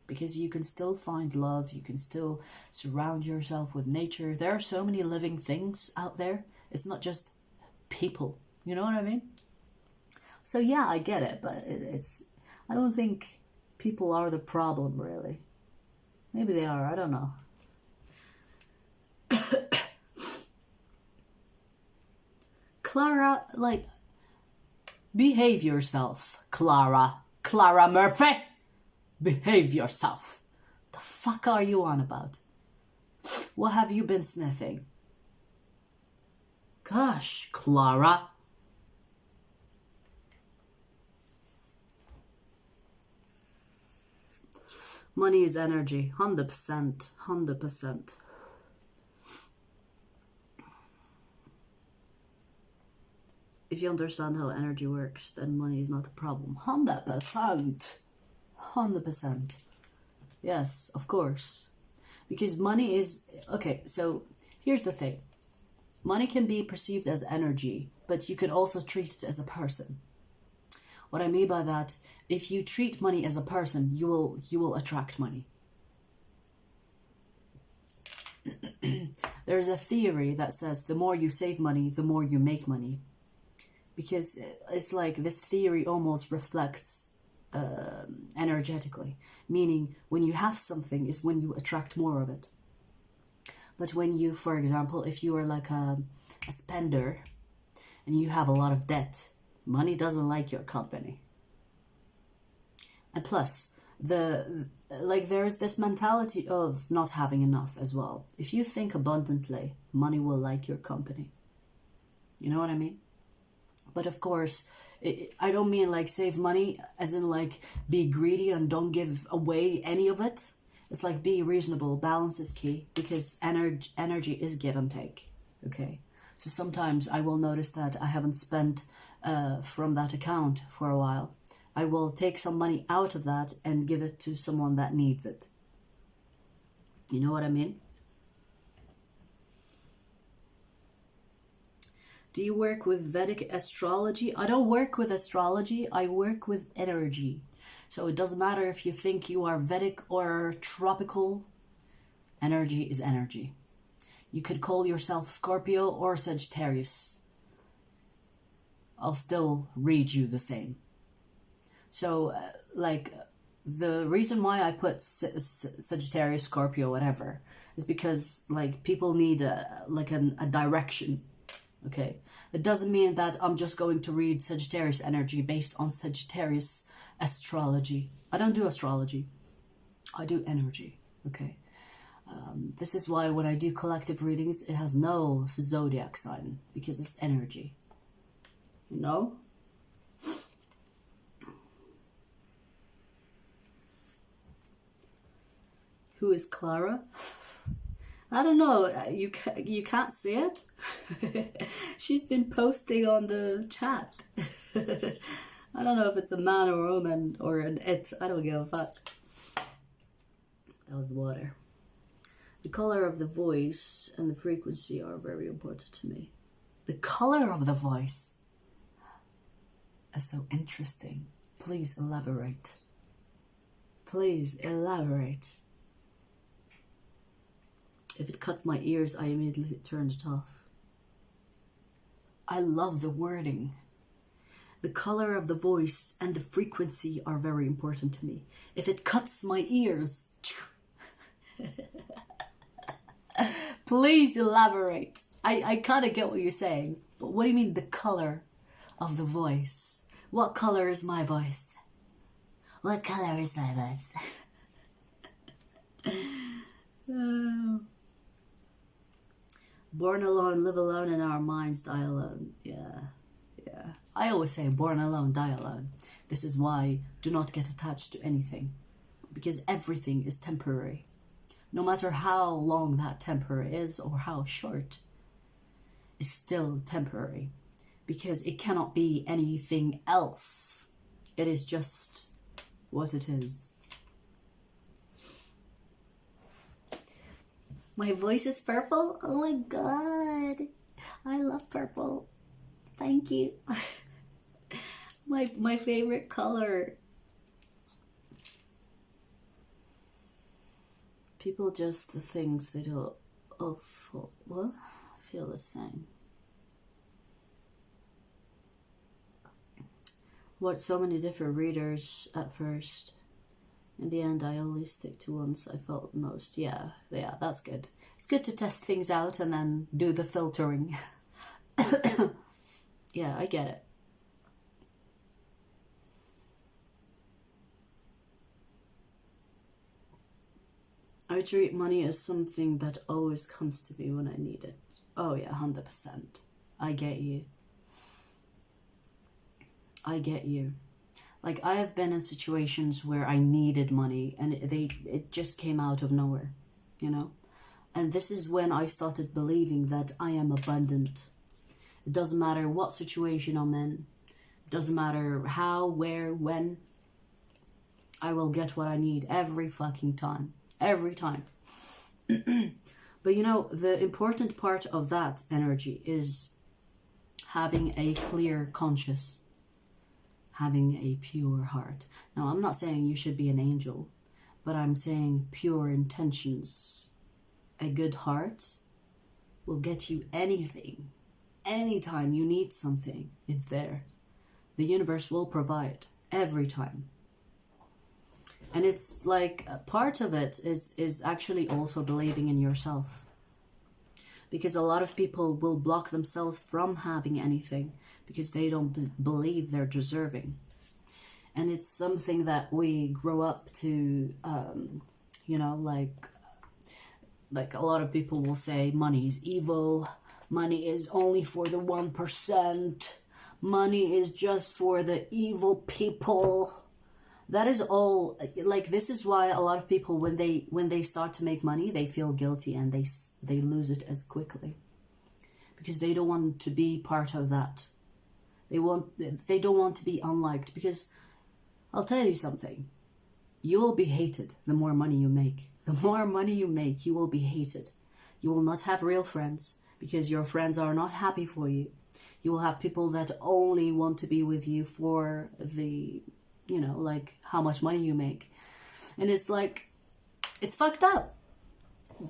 Because you can still find love, you can still surround yourself with nature. There are so many living things out there. It's not just people, you know what I mean? So yeah, I get it, but I don't think people are the problem, really. Maybe they are, I don't know. Clara, like, behave yourself, Clara Murphy. Behave yourself. The fuck are you on about? What have you been sniffing? Gosh, Clara. Money is energy. 100%. 100%. If you understand how energy works, then money is not a problem. 100%. 100%. Yes, of course. Because money is... Okay, so here's the thing. Money can be perceived as energy, but you can also treat it as a person. What I mean by that, if you treat money as a person, you will attract money. There's a theory that says the more you save money, the more you make money. Because it's like this theory almost reflects energetically, meaning when you have something is when you attract more of it. But when you, for example, if you are like a spender and you have a lot of debt, money doesn't like your company. And plus, there's this mentality of not having enough as well. If you think abundantly, money will like your company. You know what I mean? But of course, I don't mean like save money as in like be greedy and don't give away any of it. It's like be reasonable. Balance is key, because energy is give and take. Okay, so sometimes I will notice that I haven't spent from that account for a while. I will take some money out of that and give it to someone that needs it. You know what I mean? Do you work with Vedic astrology? I don't work with astrology. I work with energy. So it doesn't matter if you think you are Vedic or tropical. Energy is energy. You could call yourself Scorpio or Sagittarius. I'll still read you the same. So, the reason why I put Sagittarius, Scorpio, whatever, is because, like, people need a direction, okay? It doesn't mean that I'm just going to read Sagittarius energy based on Sagittarius astrology. I don't do astrology. I do energy, okay? This is why when I do collective readings, it has no zodiac sign, because it's energy, you know? Who is Clara? I don't know. You can't see it. She's been posting on the chat. I don't know if it's a man or a woman or an it. I don't give a fuck. That was the water. The color of the voice and the frequency are very important to me. The color of the voice is so interesting. Please elaborate. Please elaborate. If it cuts my ears, I immediately turn it off. I love the wording. The color of the voice and the frequency are very important to me. If it cuts my ears... Please elaborate. I kind of get what you're saying, but what do you mean the color of the voice? What color is my voice? What color is my voice? Oh. Born alone, live alone, in our minds, die alone. Yeah. I always say born alone, die alone. This is why do not get attached to anything, because everything is temporary. No matter how long that temporary is or how short, it's still temporary, because it cannot be anything else. It is just what it is. My voice is purple? Oh my god. I love purple. Thank you. My favorite color. People just the things they do. Oh, what? I feel the same. What, so many different readers at first. In the end, I only stick to ones I felt the most. Yeah, that's good. It's good to test things out and then do the filtering. Yeah, I get it. I treat money as something that always comes to me when I need it. Oh yeah, 100%. I get you. I get you. Like, I have been in situations where I needed money and it just came out of nowhere, you know? And this is when I started believing that I am abundant. It doesn't matter what situation I'm in. It doesn't matter how, where, when. I will get what I need every fucking time. Every time. But you know, the important part of that energy is having a clear conscience. Having a pure heart. Now, I'm not saying you should be an angel, but I'm saying pure intentions. A good heart will get you anything. Anytime you need something, it's there. The universe will provide every time. And it's like part of it is actually also believing in yourself. Because a lot of people will block themselves from having anything because they don't believe they're deserving. And it's something that we grow up to, you know, like a lot of people will say money is evil, money is only for the 1%, money is just for the evil people. That is all, like, this is why a lot of people, when they start to make money, they feel guilty and they lose it as quickly. Because they don't want to be part of that. They don't want to be unliked. Because I'll tell you something. You will be hated the more money you make. The more money you make, you will be hated. You will not have real friends because your friends are not happy for you. You will have people that only want to be with you for the, you know, like how much money you make. And it's like, it's fucked up.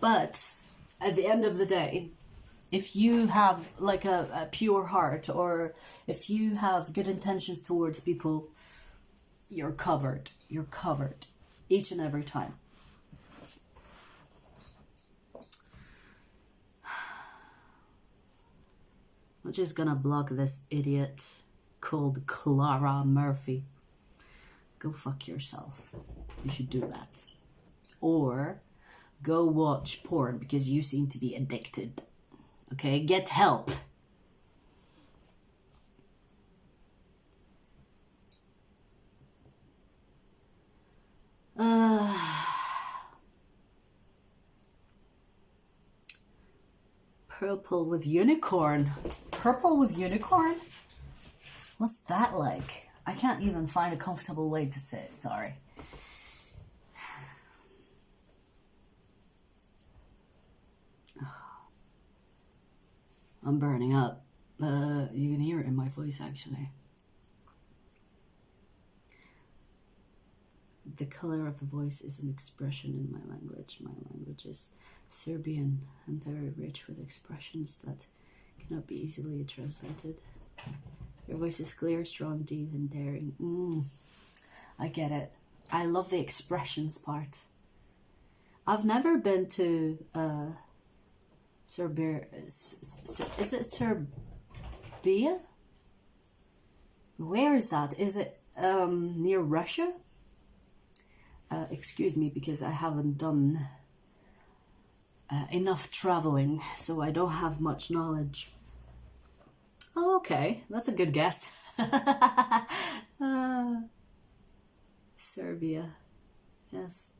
But at the end of the day, if you have like a pure heart, or if you have good intentions towards people, you're covered. You're covered each and every time. I'm just gonna block this idiot called Clara Murphy. Go fuck yourself. You should do that. Or go watch porn because you seem to be addicted. Okay, get help. Purple with unicorn. Purple with unicorn? What's that like? I can't even find a comfortable way to sit, sorry. I'm burning up. You can hear it in my voice, actually. The color of the voice is an expression in my language. My language is Serbian and very rich with expressions that cannot be easily translated. Your voice is clear, strong, deep, and daring. I get it. I love the expressions part. I've never been to Serbia. Is it Serbia? Where is that? Is it near Russia? Excuse me, because I haven't done enough traveling, so I don't have much knowledge. Oh, okay, that's a good guess. Serbia, yes.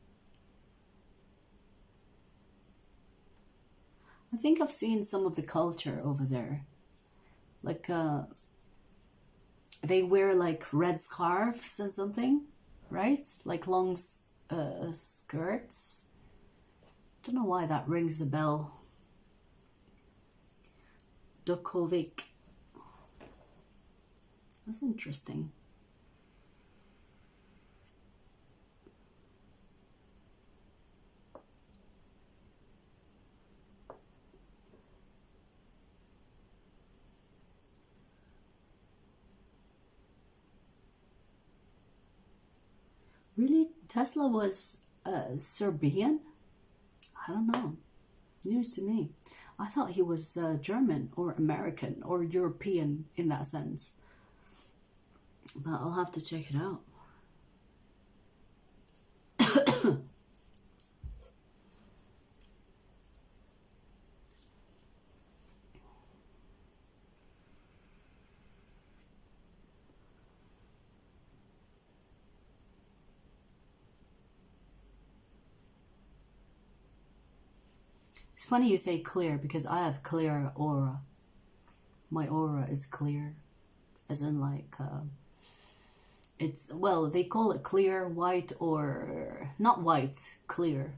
I think I've seen some of the culture over there. Like, they wear like red scarves or something, right? Like long skirts. Don't know why that rings a bell. Dukovic. That's interesting. Really? Tesla was Serbian? I don't know. News to me. I thought he was German or American or European in that sense. But I'll have to check it out. It's funny you say clear because I have clear aura. My aura is clear, as in like it's, well, they call it clear, white, or not white, clear.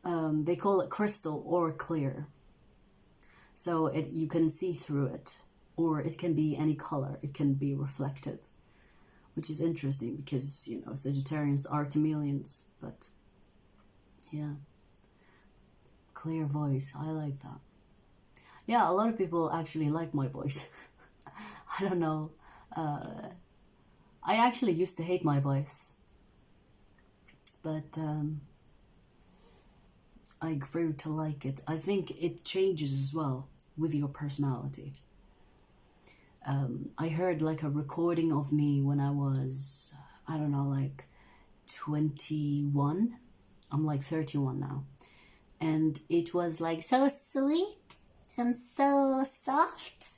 They call it crystal or clear. So you can see through it, or it can be any color. It can be reflective, which is interesting because, you know, Sagittarians are chameleons. But yeah, clear voice. I like that. Yeah, a lot of people actually like my voice. I don't know. I actually used to hate my voice. but I grew to like it. I think it changes as well with your personality. I heard like a recording of me when I was, I don't know, like 21. I'm like 31 now. And it was like so sweet and so soft.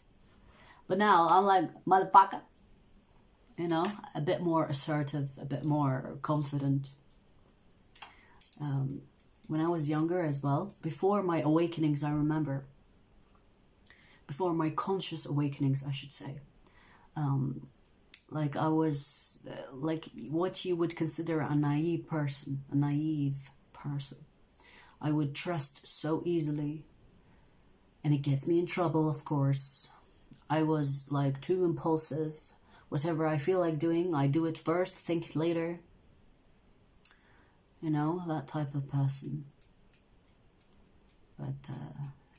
But now I'm like, motherfucker. You know, a bit more assertive, a bit more confident. When I was younger as well, before my awakenings, I remember, before my conscious awakenings, I should say, like I was like what you would consider a naive person. I would trust so easily, and it gets me in trouble, of course. I was like too impulsive. Whatever I feel like doing, I do it first, think later. You know, that type of person. But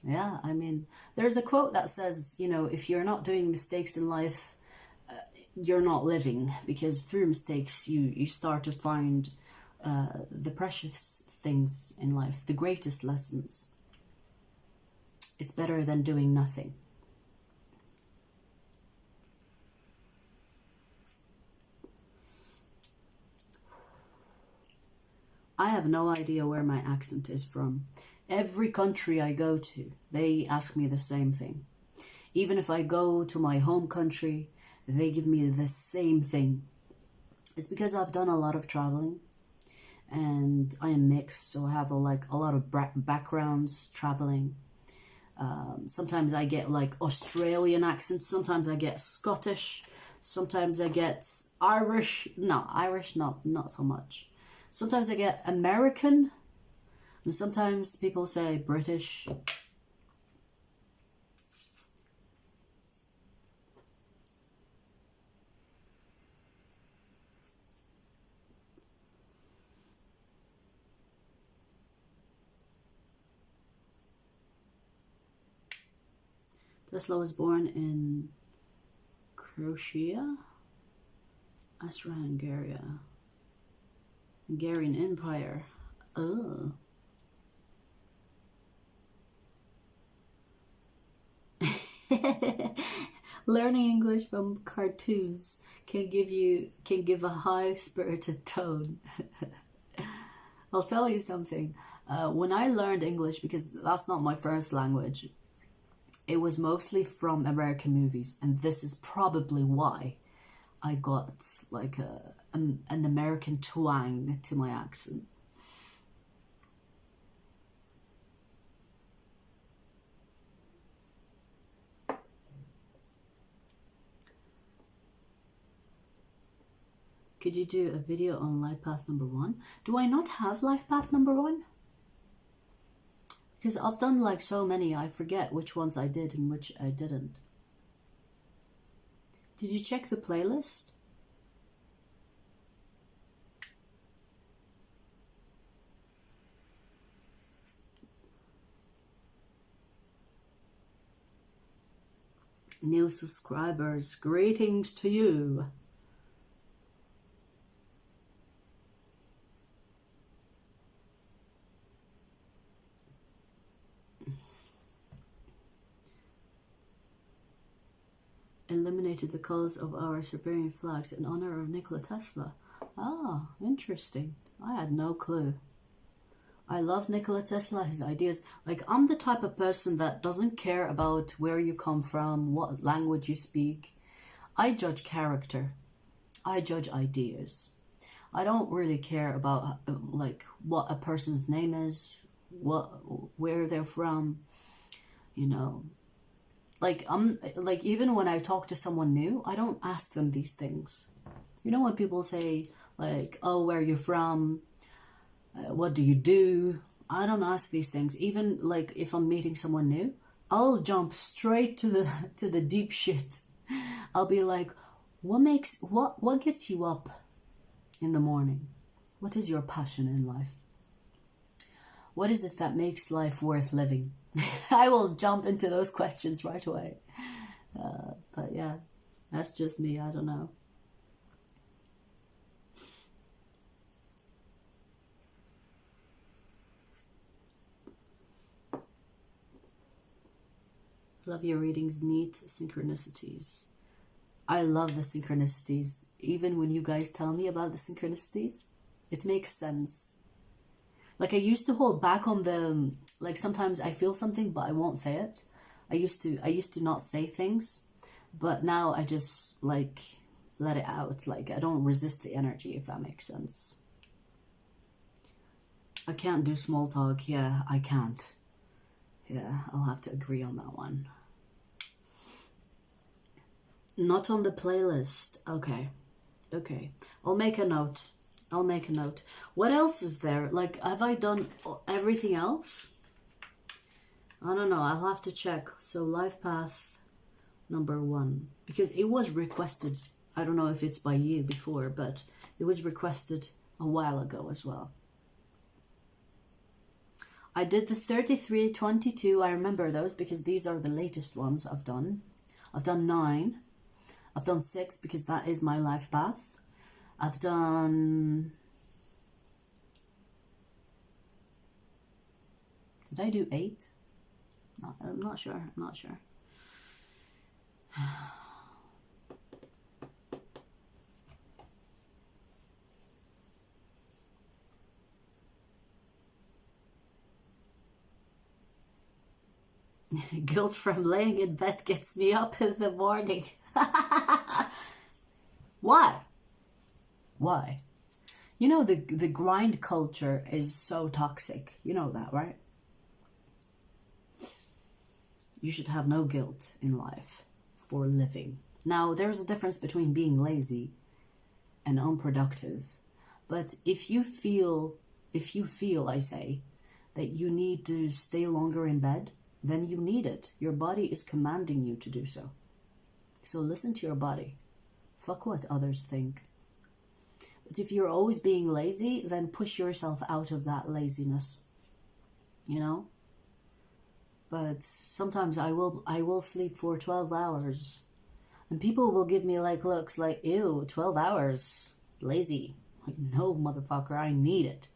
yeah, I mean, there's a quote that says, you know, if you're not doing mistakes in life, you're not living, because through mistakes you start to find the precious things in life, the greatest lessons. It's better than doing nothing. I have no idea where my accent is from. Every country I go to, they ask me the same thing. Even if I go to my home country, they give me the same thing. It's because I've done a lot of traveling, and I am mixed, so I have a lot of backgrounds traveling. Sometimes I get like Australian accents, sometimes I get Scottish, sometimes I get Irish. No, Irish, not so much. Sometimes I get American, and sometimes people say British. Tesla was born in Croatia, Austria-Hungarian Empire. Oh. Learning English from cartoons can give a high-spirited tone. I'll tell you something. When I learned English, because that's not my first language, it was mostly from American movies, and this is probably why I got like an American twang to my accent. Could you do a video on life path number 1? Do I not have life path number 1? Because I've done like so many, I forget which ones I did and which I didn't. Did you check the playlist? New subscribers, greetings to you. Eliminated the colors of our Siberian flags in honor of Nikola Tesla. Ah, interesting. I had no clue. I love Nikola Tesla, his ideas. Like, I'm the type of person that doesn't care about where you come from, what language you speak. I judge character. I judge ideas. I don't really care about like what a person's name is, where they're from, you know. Like, even when I talk to someone new, I don't ask them these things. You know, when people say, like, oh, where are you from? What do you do? I don't ask these things. Even, like, if I'm meeting someone new, I'll jump straight to the deep shit. I'll be like, what gets you up in the morning? What is your passion in life? What is it that makes life worth living? I will jump into those questions right away. But yeah, that's just me. I don't know. Love your readings. Neat synchronicities. I love the synchronicities. Even when you guys tell me about the synchronicities, it makes sense. Like, I used to hold back on the, like, sometimes I feel something but I won't say it. I used to not say things, but now I just, like, let it out. Like, I don't resist the energy, if that makes sense. I can't do small talk. Yeah, I can't. Yeah, I'll have to agree on that one. Not on the playlist. Okay. Okay. I'll make a note. I'll make a note. What else is there? Like, have I done everything else? I don't know. I'll have to check. So, life path number 1. Because it was requested. I don't know if it's by you before, but it was requested a while ago as well. I did the 33, 22. I remember those because these are the latest ones I've done. I've done 9. I've done 6 because that is my life path. I've done... Did I do 8? No, I'm not sure. I'm not sure. Guilt from laying in bed gets me up in the morning. Why? Why? You know, the grind culture is so toxic. You know that, right? You should have no guilt in life for living. Now, there's a difference between being lazy and unproductive. But if you feel, I say, that you need to stay longer in bed, then you need it. Your body is commanding you to do so. So listen to your body. Fuck what others think. But if you're always being lazy, then push yourself out of that laziness. You know? But sometimes I will sleep for 12 hours. And people will give me like looks like, ew, 12 hours. Lazy. Like, no, motherfucker, I need it.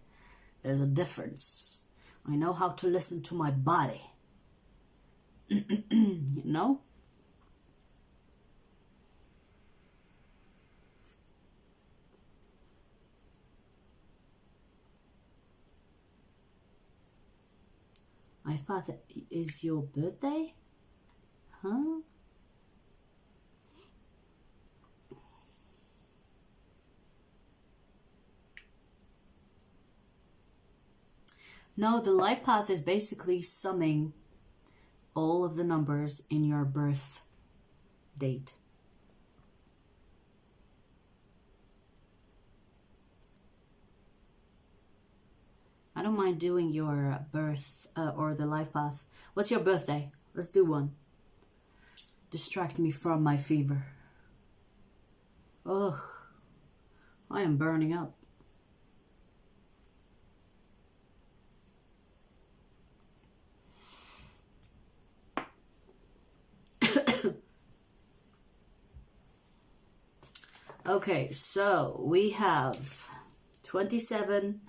There's a difference. I know how to listen to my body. You know? I thought it is your birthday? Huh? No, the life path is basically summing all of the numbers in your birth date. I don't mind doing your birth or the life path. What's your birthday? Let's do one. Distract me from my fever. Ugh, I am burning up. Okay, so we have 27.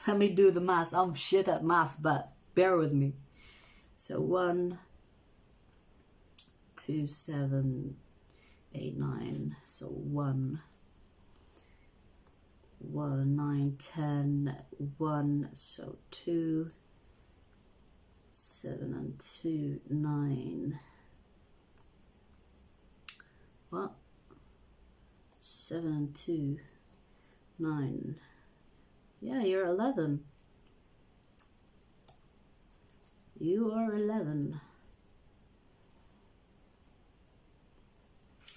Let me do the math. I'm shit at math, but bear with me. So 1, 2, 7, 8, 9. So 1, 9, 10, 1. So 2, 7 and 2, 9. What? 7 and 2, 9. Yeah, you're 11. You are 11.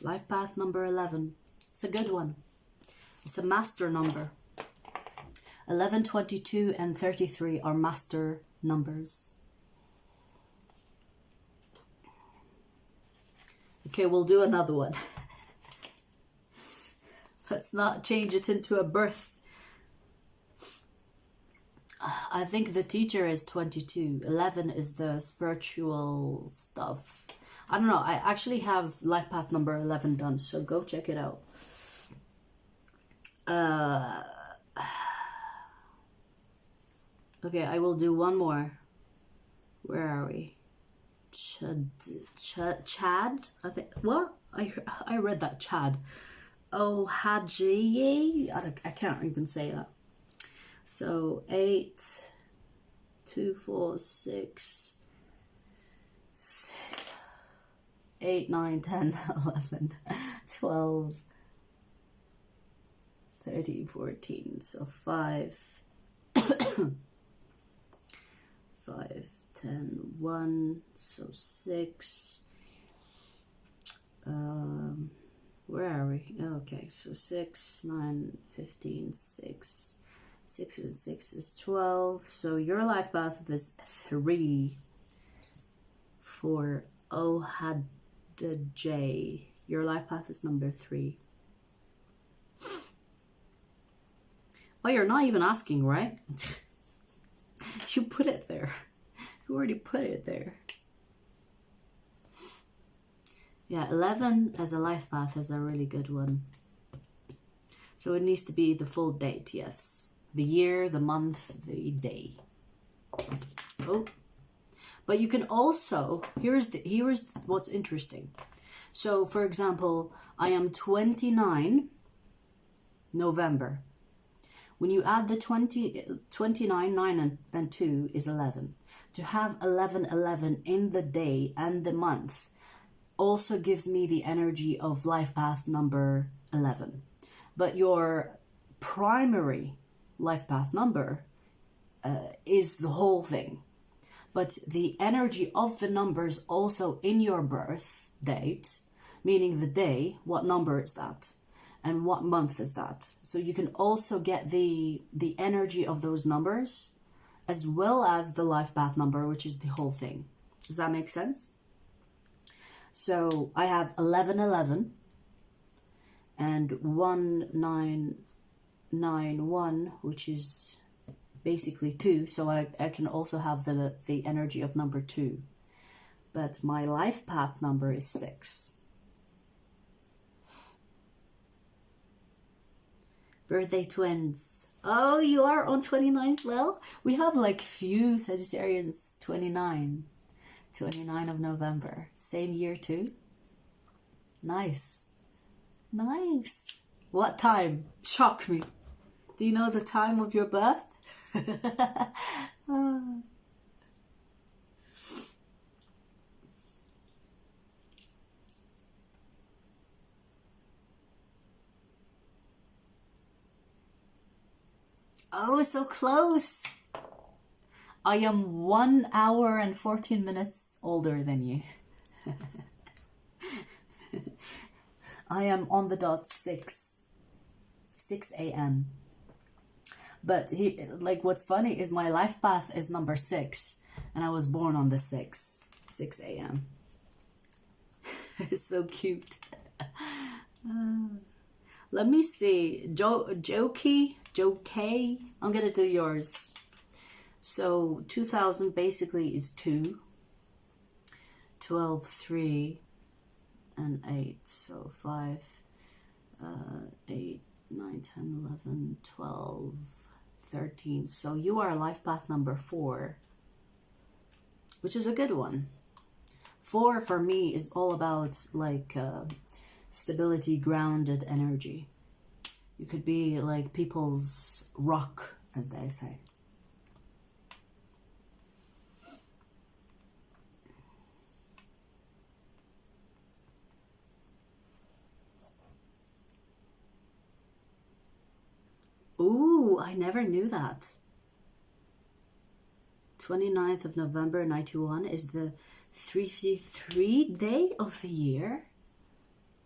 Life path number 11. It's a good one. It's a master number. 11, 22, and 33 are master numbers. Okay, we'll do another one. Let's not change it into a birth. I think the teacher is 22. 11 is the spiritual stuff. I don't know. I actually have life path number 11 done, so go check it out. Okay, I will do one more. Where are we? Chad, I think. What? I read that Chad. Oh, Haji. I can't even say that. So 8, 2, 4, 6, 8, 9, 10, 11, 12, 13, 14. So 5, 5, 10, 1. So 6. Where are we? Okay, so 6, 9, 15, 6. 6 is 12. So your life path is 3 for OHADJ. Your life path is number 3. Oh, you're not even asking, right? You put it there. You already put it there. Yeah, 11 as a life path is a really good one. So it needs to be the full date, yes. The year, the month, the day. Oh. But you can also, here's what's interesting. So, for example, I am 29 November. When you add the 29, 9 and 2 is 11. To have 11, 11 in the day and the month also gives me the energy of life path number 11. But your primary life path number is the whole thing. But the energy of the numbers also in your birth date, meaning the day, what number is that? And what month is that? So you can also get the energy of those numbers as well as the life path number, which is the whole thing. Does that make sense? So I have 1111 and 1991, which is basically 2. So I can also have the energy of number 2. But my life path number is 6. Birthday twins. Oh, you are on 29 as well? We have like few Sagittarius 29. 29 of November. Same year too? Nice. Nice. What time? Shock me. Do you know the time of your birth? Oh, so close. I am 1 hour and 14 minutes older than you. I am on the dot 6 a.m. But what's funny is my life path is number 6, and I was born on the 6 a.m. It's so cute. Let me see. Jokey, I'm gonna do yours. So 2000 basically is 2, 12, 3, and 8. So 5, 8, 9, 10, 11, 12, 13. So you are life path number 4, which is a good one. 4 for me is all about like stability, grounded energy. You could be like people's rock, as they say. Ooh, I never knew that. 29th of November 91 is the 333 day of the year.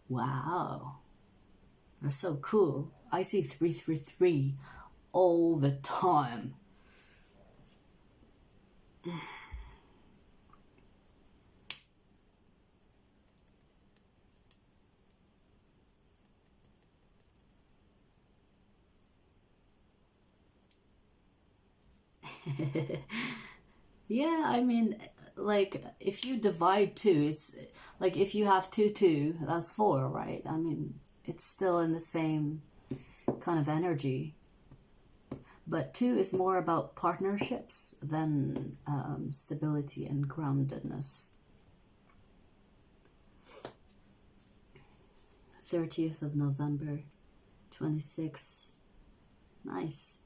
Wow. That's so cool. I see 333 all the time. Yeah, I mean, like, if you divide 2, it's like if you have 2, 2, that's 4, right? I mean, it's still in the same kind of energy. But 2 is more about partnerships than stability and groundedness. 30th of November, 26. Nice.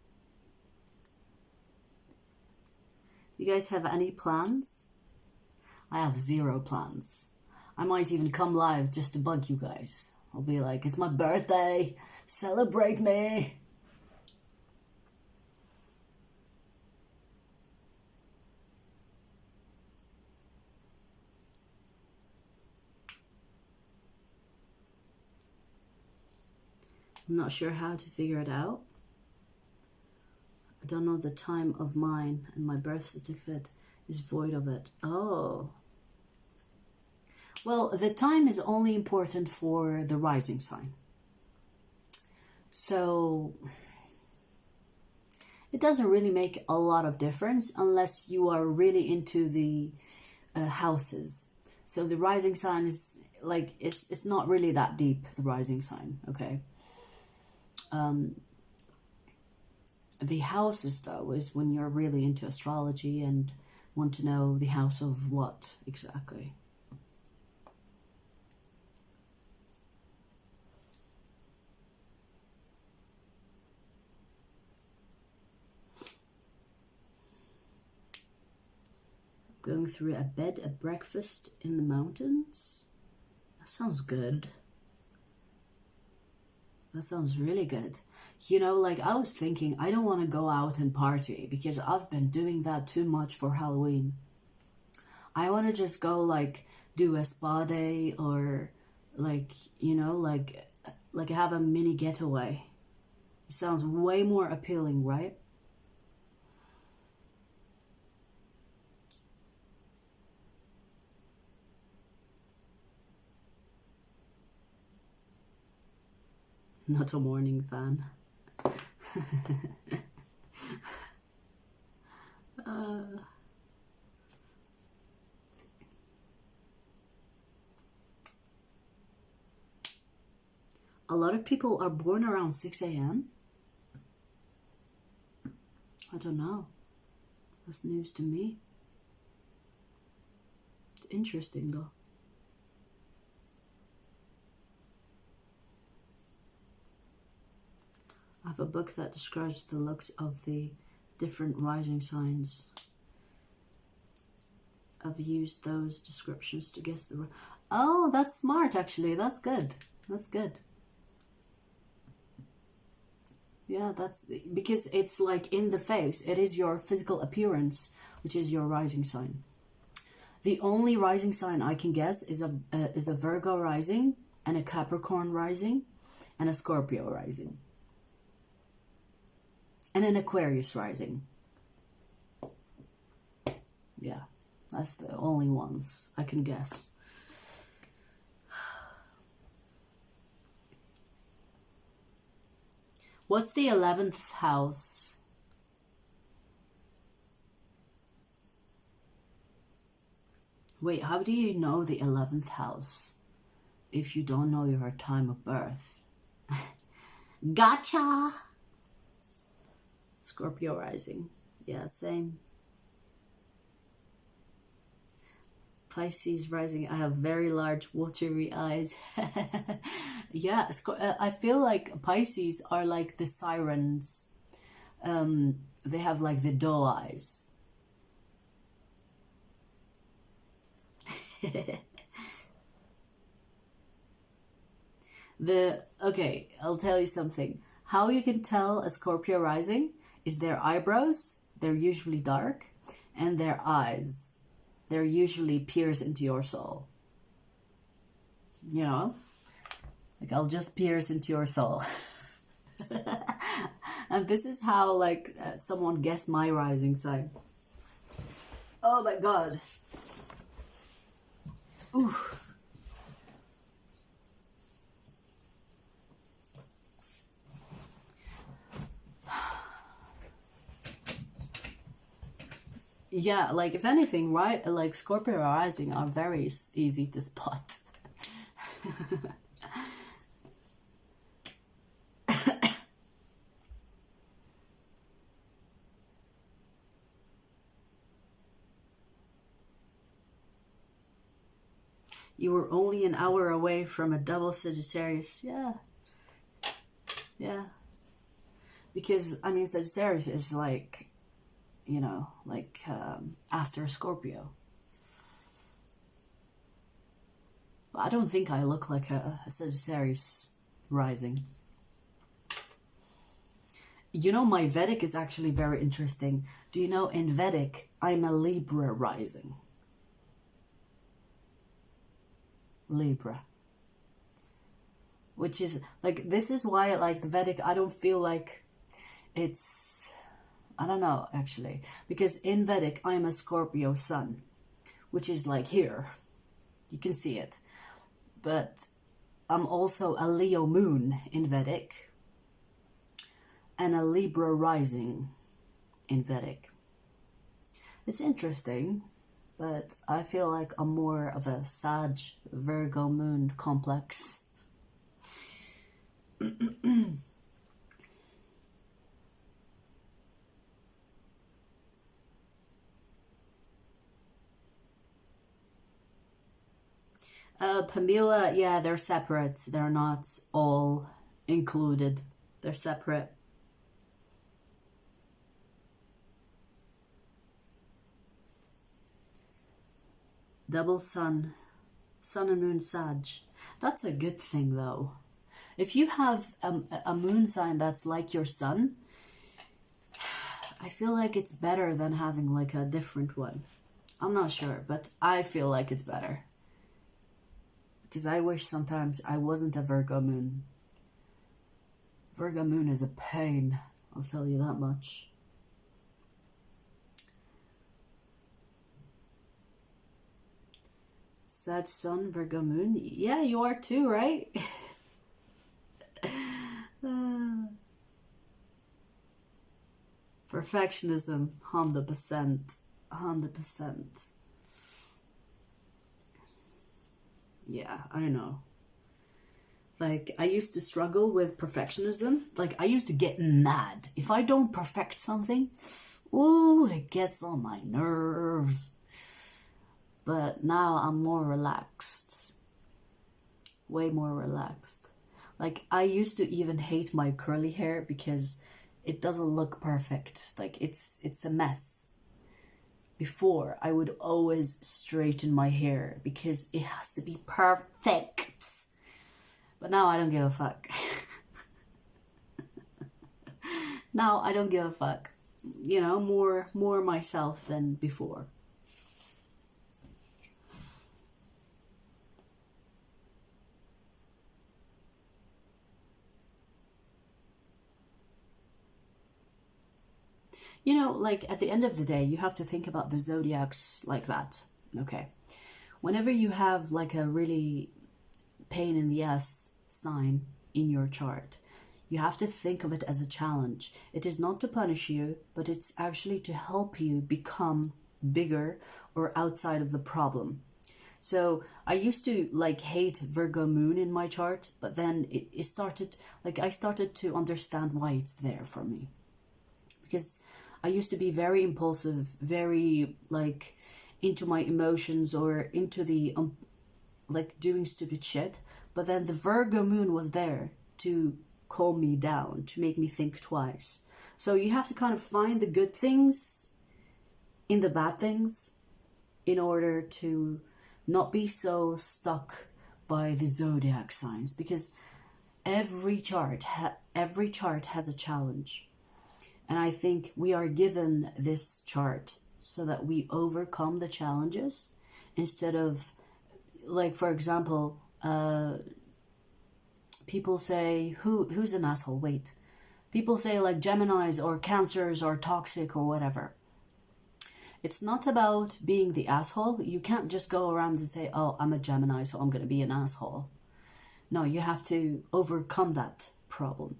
You guys have any plans? I have 0 plans. I might even come live just to bug you guys. I'll be like, it's my birthday, celebrate me. I'm not sure how to figure it out. I don't know the time of mine, and my birth certificate is void of it. Oh. Well, the time is only important for the rising sign. So it doesn't really make a lot of difference unless you are really into the houses. So the rising sign is like, it's not really that deep, the rising sign, okay? The houses, though, is when you're really into astrology and want to know the house of what exactly. Going through a bed and breakfast in the mountains. That sounds good. That sounds really good. You know, like I was thinking, I don't want to go out and party because I've been doing that too much for Halloween. I want to just go like do a spa day or like, you know, like have a mini getaway. It sounds way more appealing, right? Not a morning fan. A lot of people are born around 6 a.m. I don't know. That's news to me. It's interesting though. I have a book that describes the looks of the different rising signs. I've used those descriptions to guess the... Oh, that's smart actually. That's good. That's good. Yeah, that's... Because it's like in the face. It is your physical appearance, which is your rising sign. The only rising sign I can guess is a Virgo rising, and a Capricorn rising, and a Scorpio rising. And an Aquarius rising. Yeah, that's the only ones I can guess. What's the 11th house? Wait, how do you know the 11th house if you don't know your time of birth? Gotcha! Scorpio rising. Yeah, same. Pisces rising. I have very large watery eyes. Yeah, I feel like Pisces are like the sirens. They have like the doe eyes. Okay, I'll tell you something. How you can tell a Scorpio rising is their eyebrows. They're usually dark, and their eyes. They're usually pierce into your soul. You know? Like, I'll just pierce into your soul. And this is how, like, someone guessed my rising sign. Oh my god. Ooh. Yeah, like if anything, right? Like Scorpio rising are very easy to spot. You were only an hour away from a double Sagittarius. Yeah. Yeah. Because, I mean, Sagittarius is like, you know, like after Scorpio. But I don't think I look like a Sagittarius rising. You know, my Vedic is actually very interesting. Do you know, in Vedic, I'm a Libra rising. Libra. Which is, like, this is why, like, the Vedic, I don't feel like it's, I don't know, actually. Because in Vedic, I'm a Scorpio sun, which is, like, here. You can see it. But I'm also a Leo moon in Vedic. And a Libra rising in Vedic. It's interesting, but I feel like I'm more of a Sag Virgo moon complex. Pamela, yeah, they're separate. They're not all included. They're separate. Double sun. Sun and moon Sag. That's a good thing, though. If you have a moon sign that's like your sun, I feel like it's better than having like a different one. I'm not sure, but I feel like it's better. Because I wish sometimes I wasn't a Virgo moon. Virgo moon is a pain, I'll tell you that much. Sag sun, Virgo moon. Yeah, you are too, right? Perfectionism, 100%. 100%. Yeah, I don't know. Like, I used to struggle with perfectionism. Like, I used to get mad. If I don't perfect something, ooh, it gets on my nerves. But now I'm more relaxed. Way more relaxed. Like, I used to even hate my curly hair because it doesn't look perfect. Like, it's a mess. Before, I would always straighten my hair because it has to be perfect. But now I don't give a fuck. Now I don't give a fuck. You know, more myself than before. You know, like, at the end of the day, you have to think about the zodiacs like that, okay? Whenever you have, like, a really pain in the ass sign in your chart, you have to think of it as a challenge. It is not to punish you, but it's actually to help you become bigger or outside of the problem. So I used to, like, hate Virgo moon in my chart, but then it started, like, I started to understand why it's there for me. Because I used to be very impulsive, very, like, into my emotions or into the, like, doing stupid shit. But then the Virgo moon was there to calm me down, to make me think twice. So you have to kind of find the good things in the bad things in order to not be so stuck by the zodiac signs. Because every chart has a challenge. And I think we are given this chart so that we overcome the challenges instead of, like, for example, people say, who's an asshole? Wait. People say, like, Geminis or Cancers are toxic or whatever. It's not about being the asshole. You can't just go around and say, oh, I'm a Gemini, so I'm going to be an asshole. No, you have to overcome that problem.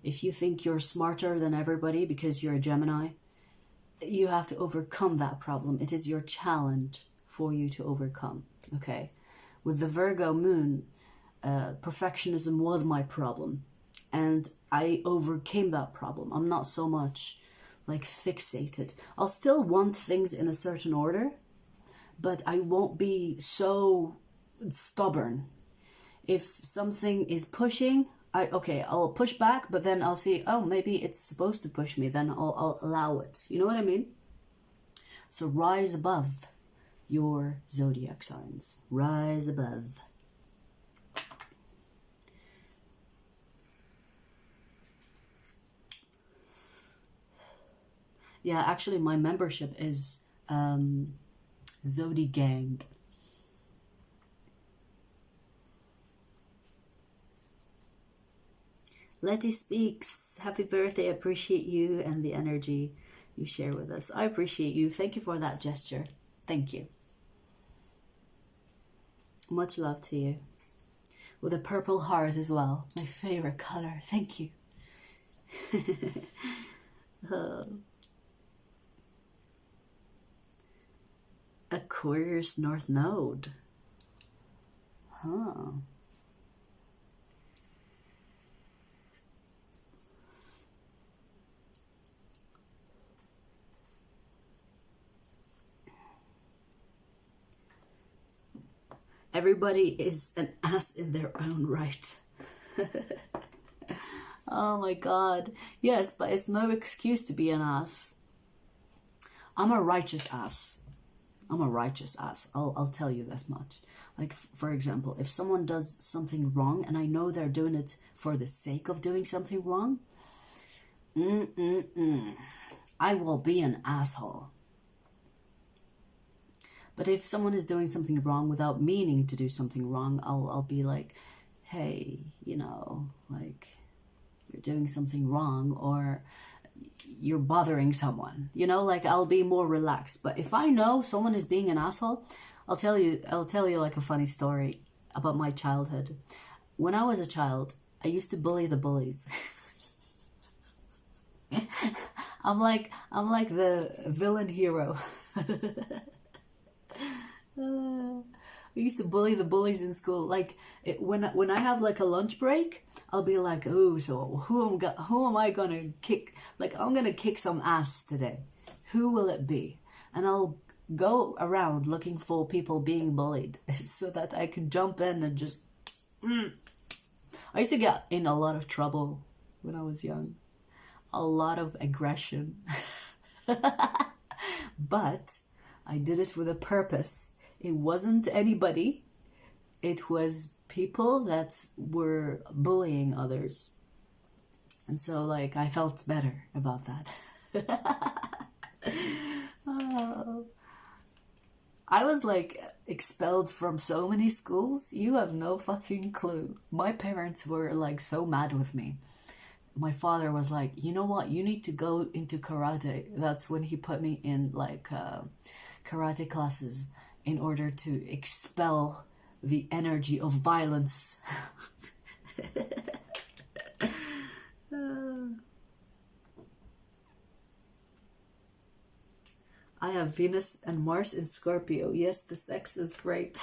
If you think you're smarter than everybody because you're a Gemini, you have to overcome that problem. It is your challenge for you to overcome, okay? With the Virgo moon, perfectionism was my problem. And I overcame that problem. I'm not so much, like, fixated. I'll still want things in a certain order, but I won't be so stubborn. If something is pushing, I'll push back, but then I'll see, oh, maybe it's supposed to push me, then I'll allow it. You know what I mean? So rise above your zodiac signs. Rise above. Yeah, actually my membership is Zodi Gang. Letty speaks. Happy birthday. I appreciate you and the energy you share with us. I appreciate you. Thank you for that gesture. Thank you. Much love to you. With a purple heart as well. My favorite color. Thank you. Aquarius North Node. Huh. Everybody is an ass in their own right. Oh my god. Yes, but it's no excuse to be an ass. I'm a righteous ass. I'm a righteous ass. I'll tell you this much. Like, for example, if someone does something wrong and I know they're doing it for the sake of doing something wrong, I will be an asshole. But if someone is doing something wrong without meaning to do something wrong, I'll be like, hey, you know, like, you're doing something wrong, or you're bothering someone, you know, like, I'll be more relaxed. But if I know someone is being an asshole, I'll tell you like a funny story about my childhood. When I was a child, I used to bully the bullies. I'm like the villain hero. I used to bully the bullies in school. Like, when I have like a lunch break, I'll be like, oh, so who am I gonna kick? Like, I'm gonna kick some ass today. Who will it be? And I'll go around looking for people being bullied so that I can jump in and just... I used to get in a lot of trouble when I was young. A lot of aggression. But I did it with a purpose. It wasn't anybody. It was people that were bullying others. And so, like, I felt better about that. Oh. I was, like, expelled from so many schools. You have no fucking clue. My parents were, like, so mad with me. My father was like, you know what? You need to go into karate. That's when he put me in, like, karate classes in order to expel the energy of violence. I have Venus and Mars in Scorpio. Yes, the sex is great.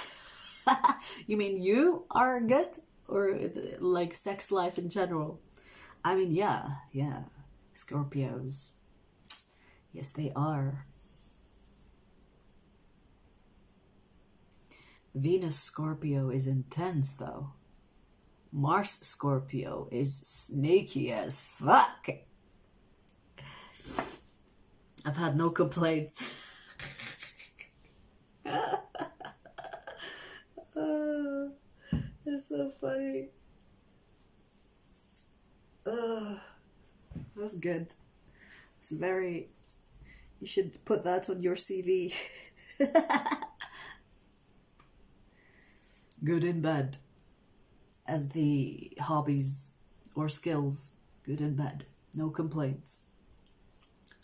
You mean you are good? Or like sex life in general? I mean, yeah. Scorpios. Yes, they are. Venus Scorpio is intense, though. Mars Scorpio is sneaky as fuck. I've had no complaints. Oh, it's so funny. That's good. It's very... You should put that on your CV. Good in bed. As the hobbies or skills. Good in bed. No complaints.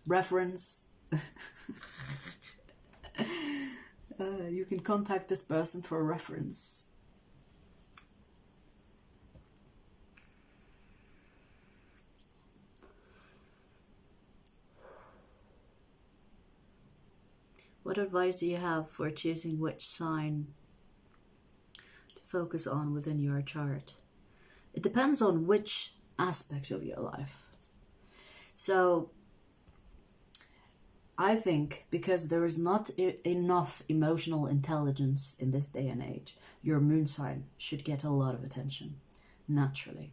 Reference. You can contact this person for a reference. What advice do you have for choosing which sign to focus on within your chart? It depends on which aspect of your life. So, I think because there is not enough emotional intelligence in this day and age, your moon sign should get a lot of attention, naturally.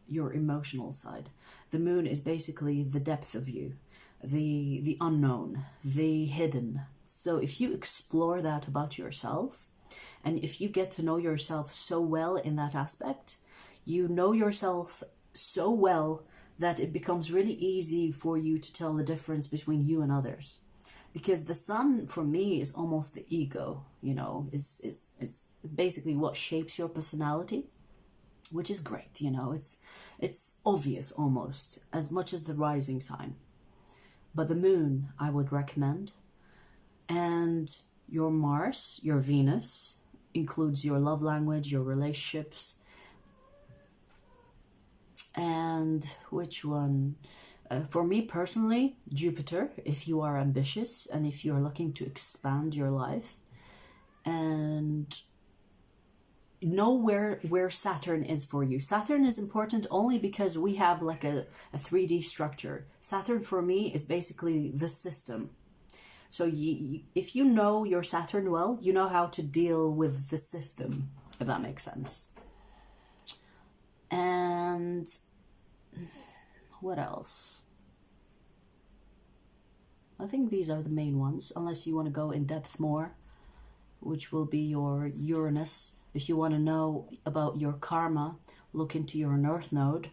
Your emotional side. The moon is basically the depth of you, the unknown, the hidden. So if you explore that about yourself, and if you get to know yourself so well in that aspect, you know yourself so well that it becomes really easy for you to tell the difference between you and others. Because the sun, for me, is almost the ego, you know, is basically what shapes your personality, which is great, you know, it's obvious almost, as much as the rising sign. But the moon, I would recommend. And your Mars, your Venus, includes your love language, your relationships. And which one? For me personally, Jupiter, if you are ambitious and if you are looking to expand your life. And know where Saturn is for you. Saturn is important only because we have like a 3D structure. Saturn for me is basically the system. So if you know your Saturn well, you know how to deal with the system, if that makes sense. And what else? I think these are the main ones, unless you want to go in depth more, which will be your Uranus. If you want to know about your karma, look into your North Node.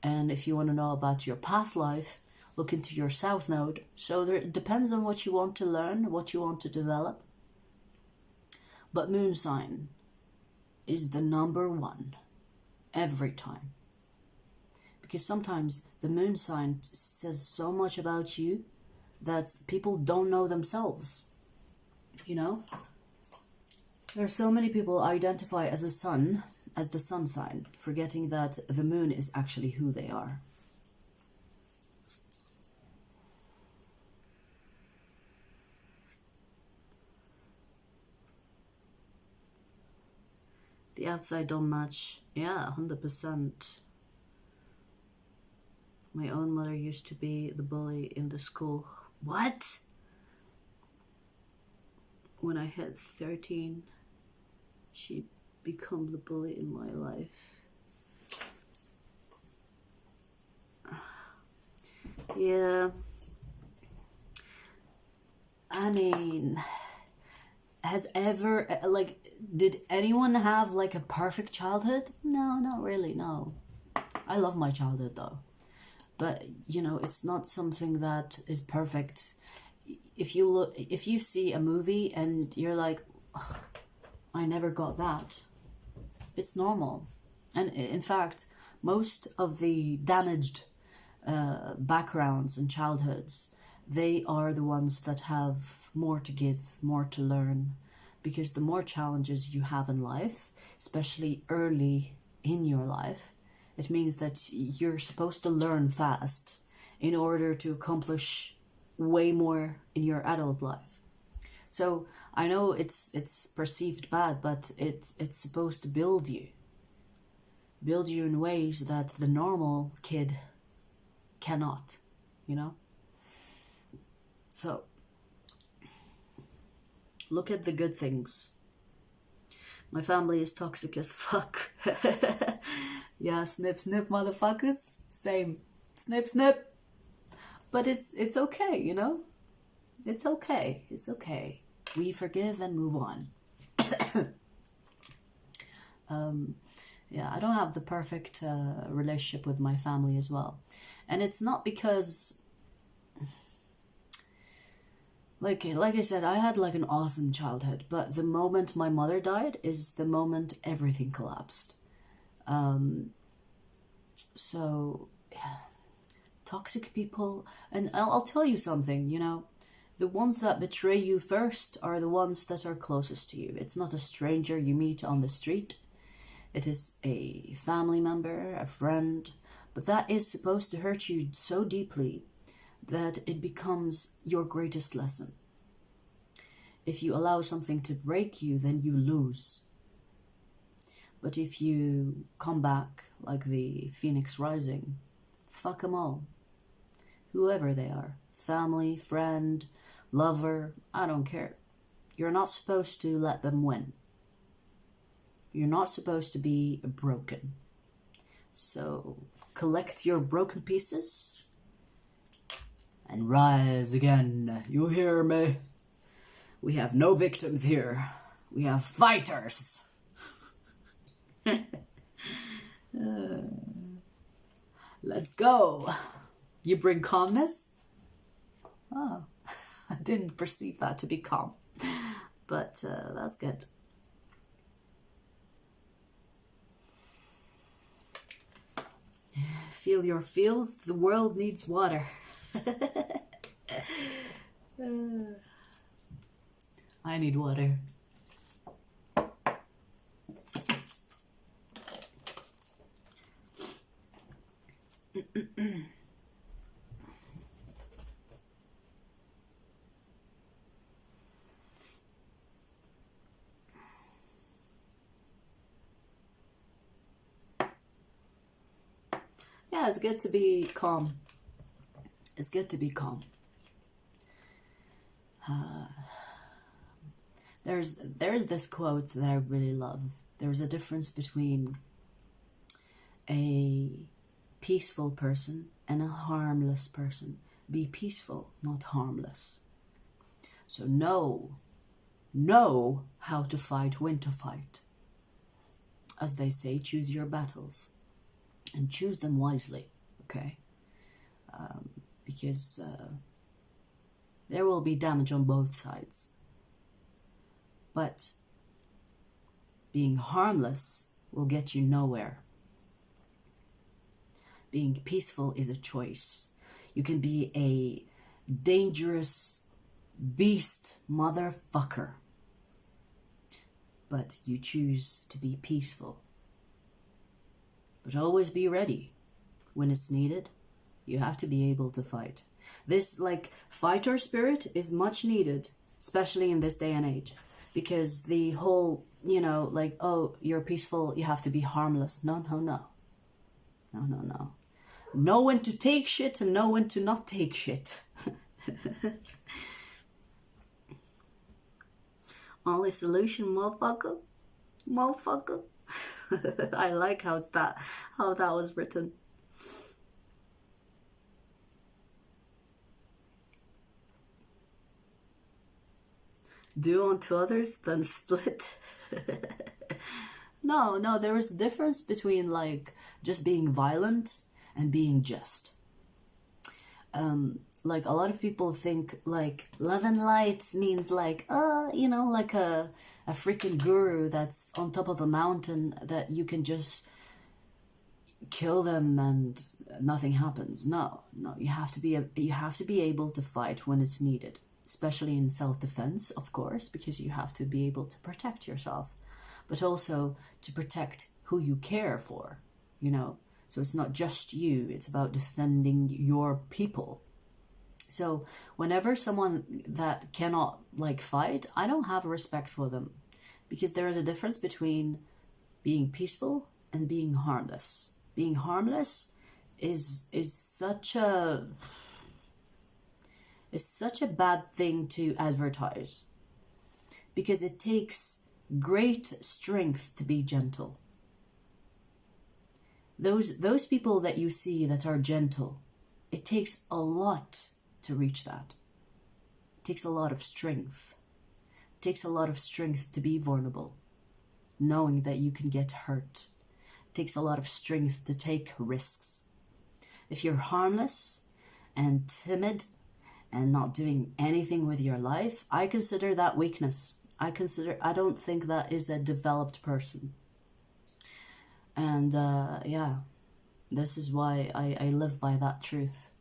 And if you want to know about your past life, look into your South Node. So it depends on what you want to learn, what you want to develop. But moon sign is the number one every time. Because sometimes the moon sign says so much about you that people don't know themselves, you know? There are so many people identify as a sun, as the sun sign, forgetting that the moon is actually who they are. The outside don't match. Yeah, 100%. My own mother used to be the bully in the school. What? When I hit 13, she became the bully in my life. Yeah. I mean, did anyone have like a perfect childhood? No, not really, no. I love my childhood though. But, you know, it's not something that is perfect. If you see a movie and you're like, I never got that, it's normal. And in fact, most of the damaged backgrounds and childhoods, they are the ones that have more to give, more to learn. Because the more challenges you have in life, especially early in your life, it means that you're supposed to learn fast in order to accomplish way more in your adult life. So I know it's perceived bad, but it's supposed to build you in ways that the normal kid cannot, you know? So look at the good things. My family is toxic as fuck. Yeah, snip, snip, motherfuckers. Same. Snip, snip. But it's okay, you know? It's okay. It's okay. We forgive and move on. Yeah, I don't have the perfect relationship with my family as well. And it's not because... Like I said, I had like an awesome childhood, but the moment my mother died is the moment everything collapsed. So, yeah, toxic people, and I'll tell you something, you know, the ones that betray you first are the ones that are closest to you. It's not a stranger you meet on the street. It is a family member, a friend, but that is supposed to hurt you so deeply that it becomes your greatest lesson. If you allow something to break you, then you lose. But if you come back like the phoenix rising, fuck them all. Whoever they are, family, friend, lover, I don't care. You're not supposed to let them win. You're not supposed to be broken. So collect your broken pieces and rise again. You hear me? We have no victims here. We have fighters. Let's go. You bring calmness? Oh, I didn't perceive that to be calm. But that's good. Feel your feels. The world needs water. I need water. Yeah, it's good to be calm. It's good to be calm. There's this quote that I really love. There's a difference between a peaceful person and a harmless person. Be peaceful, not harmless. So know how to fight, when to fight. As they say, choose your battles. And choose them wisely, okay? Because there will be damage on both sides. But being harmless will get you nowhere. Being peaceful is a choice. You can be a dangerous beast motherfucker, but you choose to be peaceful. But always be ready. When it's needed, you have to be able to fight. This, like, fighter spirit is much needed, especially in this day and age. Because the whole, like, oh, you're peaceful, you have to be harmless. No. Know when to take shit and know when to not take shit. Only solution, motherfucker. I like how that was written. Do unto others, then split. No, there is a difference between, like, just being violent and being just. Like, a lot of people think, like, love and light means, like, like a freaking guru that's on top of a mountain that you can just kill them and nothing happens. No, you have to be able to fight when it's needed, especially in self-defense, of course, because you have to be able to protect yourself, but also to protect who you care for, So it's not just you, it's about defending your people. So whenever someone that cannot, like, fight, I don't have respect for them, because there is a difference between being peaceful and being harmless. Being harmless is such a bad thing to advertise, because it takes great strength to be gentle. Those people that you see that are gentle, it takes a lot to reach that. It takes a lot of strength. It takes a lot of strength to be vulnerable, knowing that you can get hurt. It takes a lot of strength to take risks. If you're harmless and timid and not doing anything with your life, I consider that weakness. I don't think that is a developed person. And this is why I live by that truth,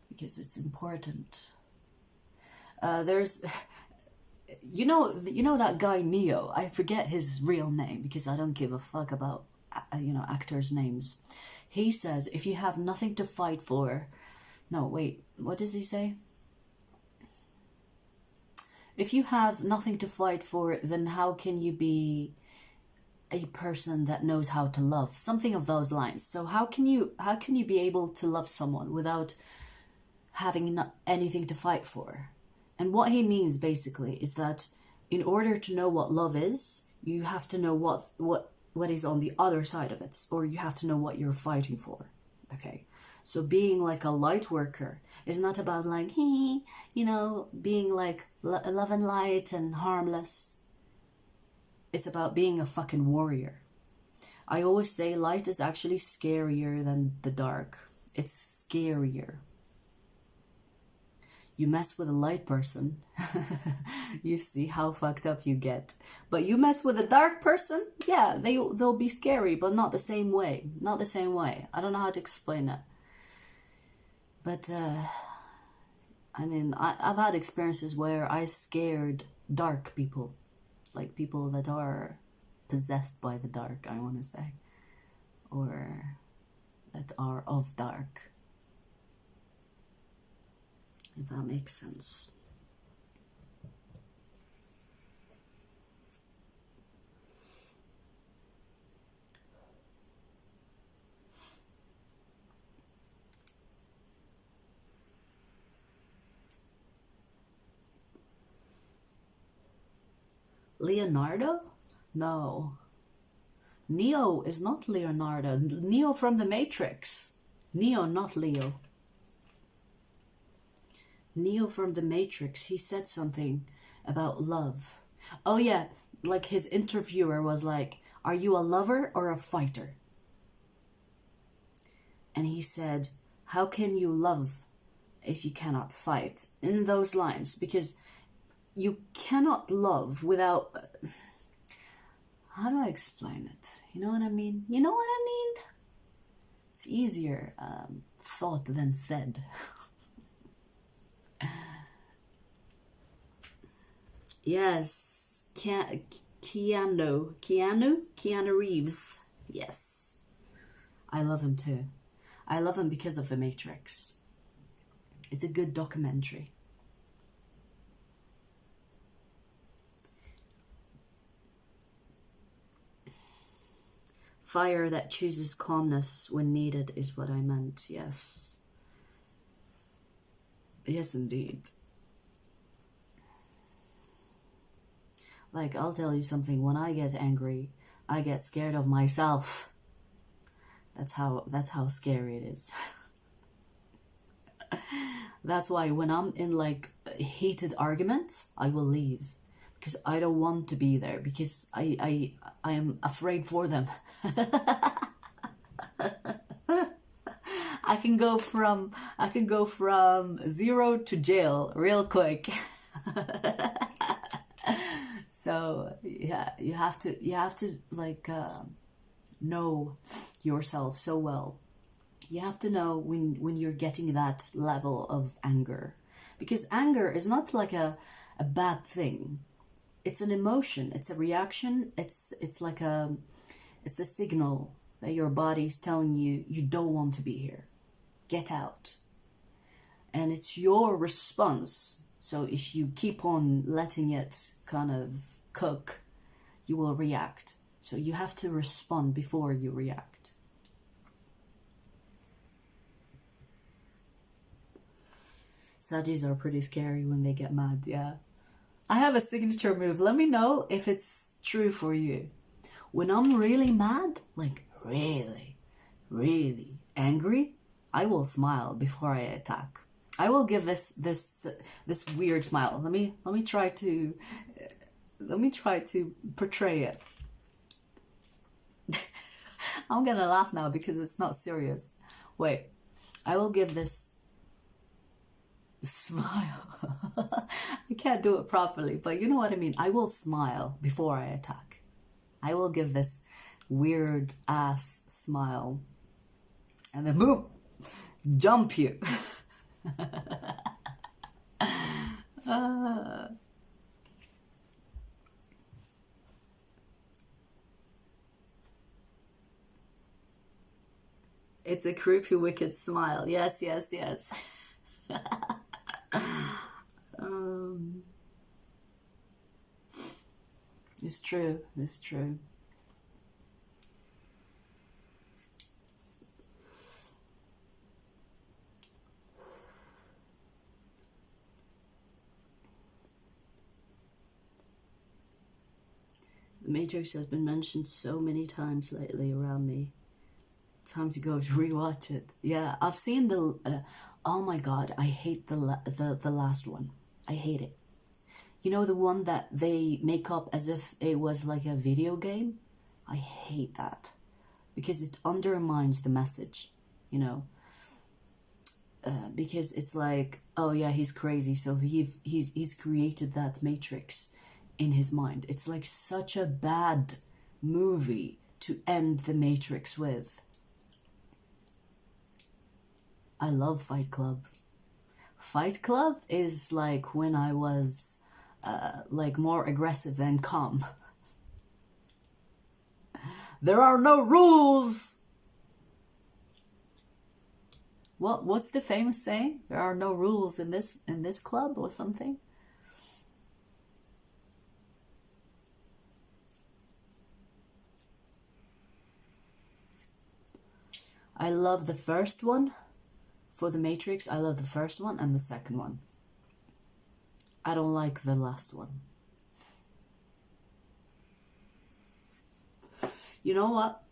because it's important. There's, that guy Neo. I forget his real name because I don't give a fuck about actors' names. He says, if you have nothing to fight for, no, wait, what does he say? If you have nothing to fight for, then how can you be a person that knows how to love? Something of those lines. So how can you be able to love someone without having anything to fight for. And what he means basically is that in order to know what love is, you have to know what is on the other side of it, or you have to know what you're fighting for. Okay, so being like a light worker is not about like, you know, being like love and light and harmless. It's about being a fucking warrior. I always say light is actually scarier than the dark. It's scarier. You mess with a light person, you see how fucked up you get. But you mess with a dark person, yeah, they'll be scary, but not the same way. Not the same way. I don't know how to explain it. But, I mean, I've had experiences where I scared dark people. Like people that are possessed by the dark, I want to say. Or that are of dark. If that makes sense. Leonardo? No. Neo is not Leonardo. Neo from the Matrix. Neo, not Leo. Neo from the Matrix, he said something about love. Oh yeah, like his interviewer was like, are you a lover or a fighter? And he said, how can you love if you cannot fight? In those lines, because you cannot love without... How do I explain it? You know what I mean? You know what I mean? It's easier thought than said. Yes, Keanu Reeves. Yes, I love him too. I love him because of The Matrix. It's a good documentary. Fire that chooses calmness when needed is what I meant. Yes. Yes, indeed. Like, I'll tell you something. When I get angry, I get scared of myself. That's how scary it is. That's why when I'm in like heated arguments, I will leave. Because I don't want to be there. Because I am afraid for them. I can go from 0 to jail real quick. So yeah, you have to like know yourself so well. You have to know when you're getting that level of anger, because anger is not like a bad thing. It's an emotion. It's a reaction. It's a signal that your body's telling you you don't want to be here. Get out. And it's your response. So if you keep on letting it kind of cook, you will react. So you have to respond before you react. Sagis are pretty scary when they get mad, yeah. I have a signature move. Let me know if it's true for you. When I'm really mad, like really, really angry, I will smile before I attack. I will give this weird smile. Let me try to portray it. I'm gonna laugh now because it's not serious. Wait, I will give this smile. I can't do it properly, but you know what I mean. I will smile before I attack. I will give this weird ass smile, and then boom, jump you. It's a creepy, wicked smile. Yes, yes, yes. It's true. It's true. The Matrix has been mentioned so many times lately around me. Time to go to rewatch it. Yeah, I've seen the... oh my god, I hate the last one. I hate it. You know, the one that they make up as if it was like a video game? I hate that. Because it undermines the message, you know. Because it's like, oh yeah, he's crazy, so he's created that matrix in his mind. It's like such a bad movie to end the Matrix with. I love Fight Club. Fight Club is like when I was like more aggressive than calm. There are no rules. What's the famous saying? There are no rules in this club or something. I love the first one. For the Matrix, I love the first one and the second one. I don't like the last one. You know what?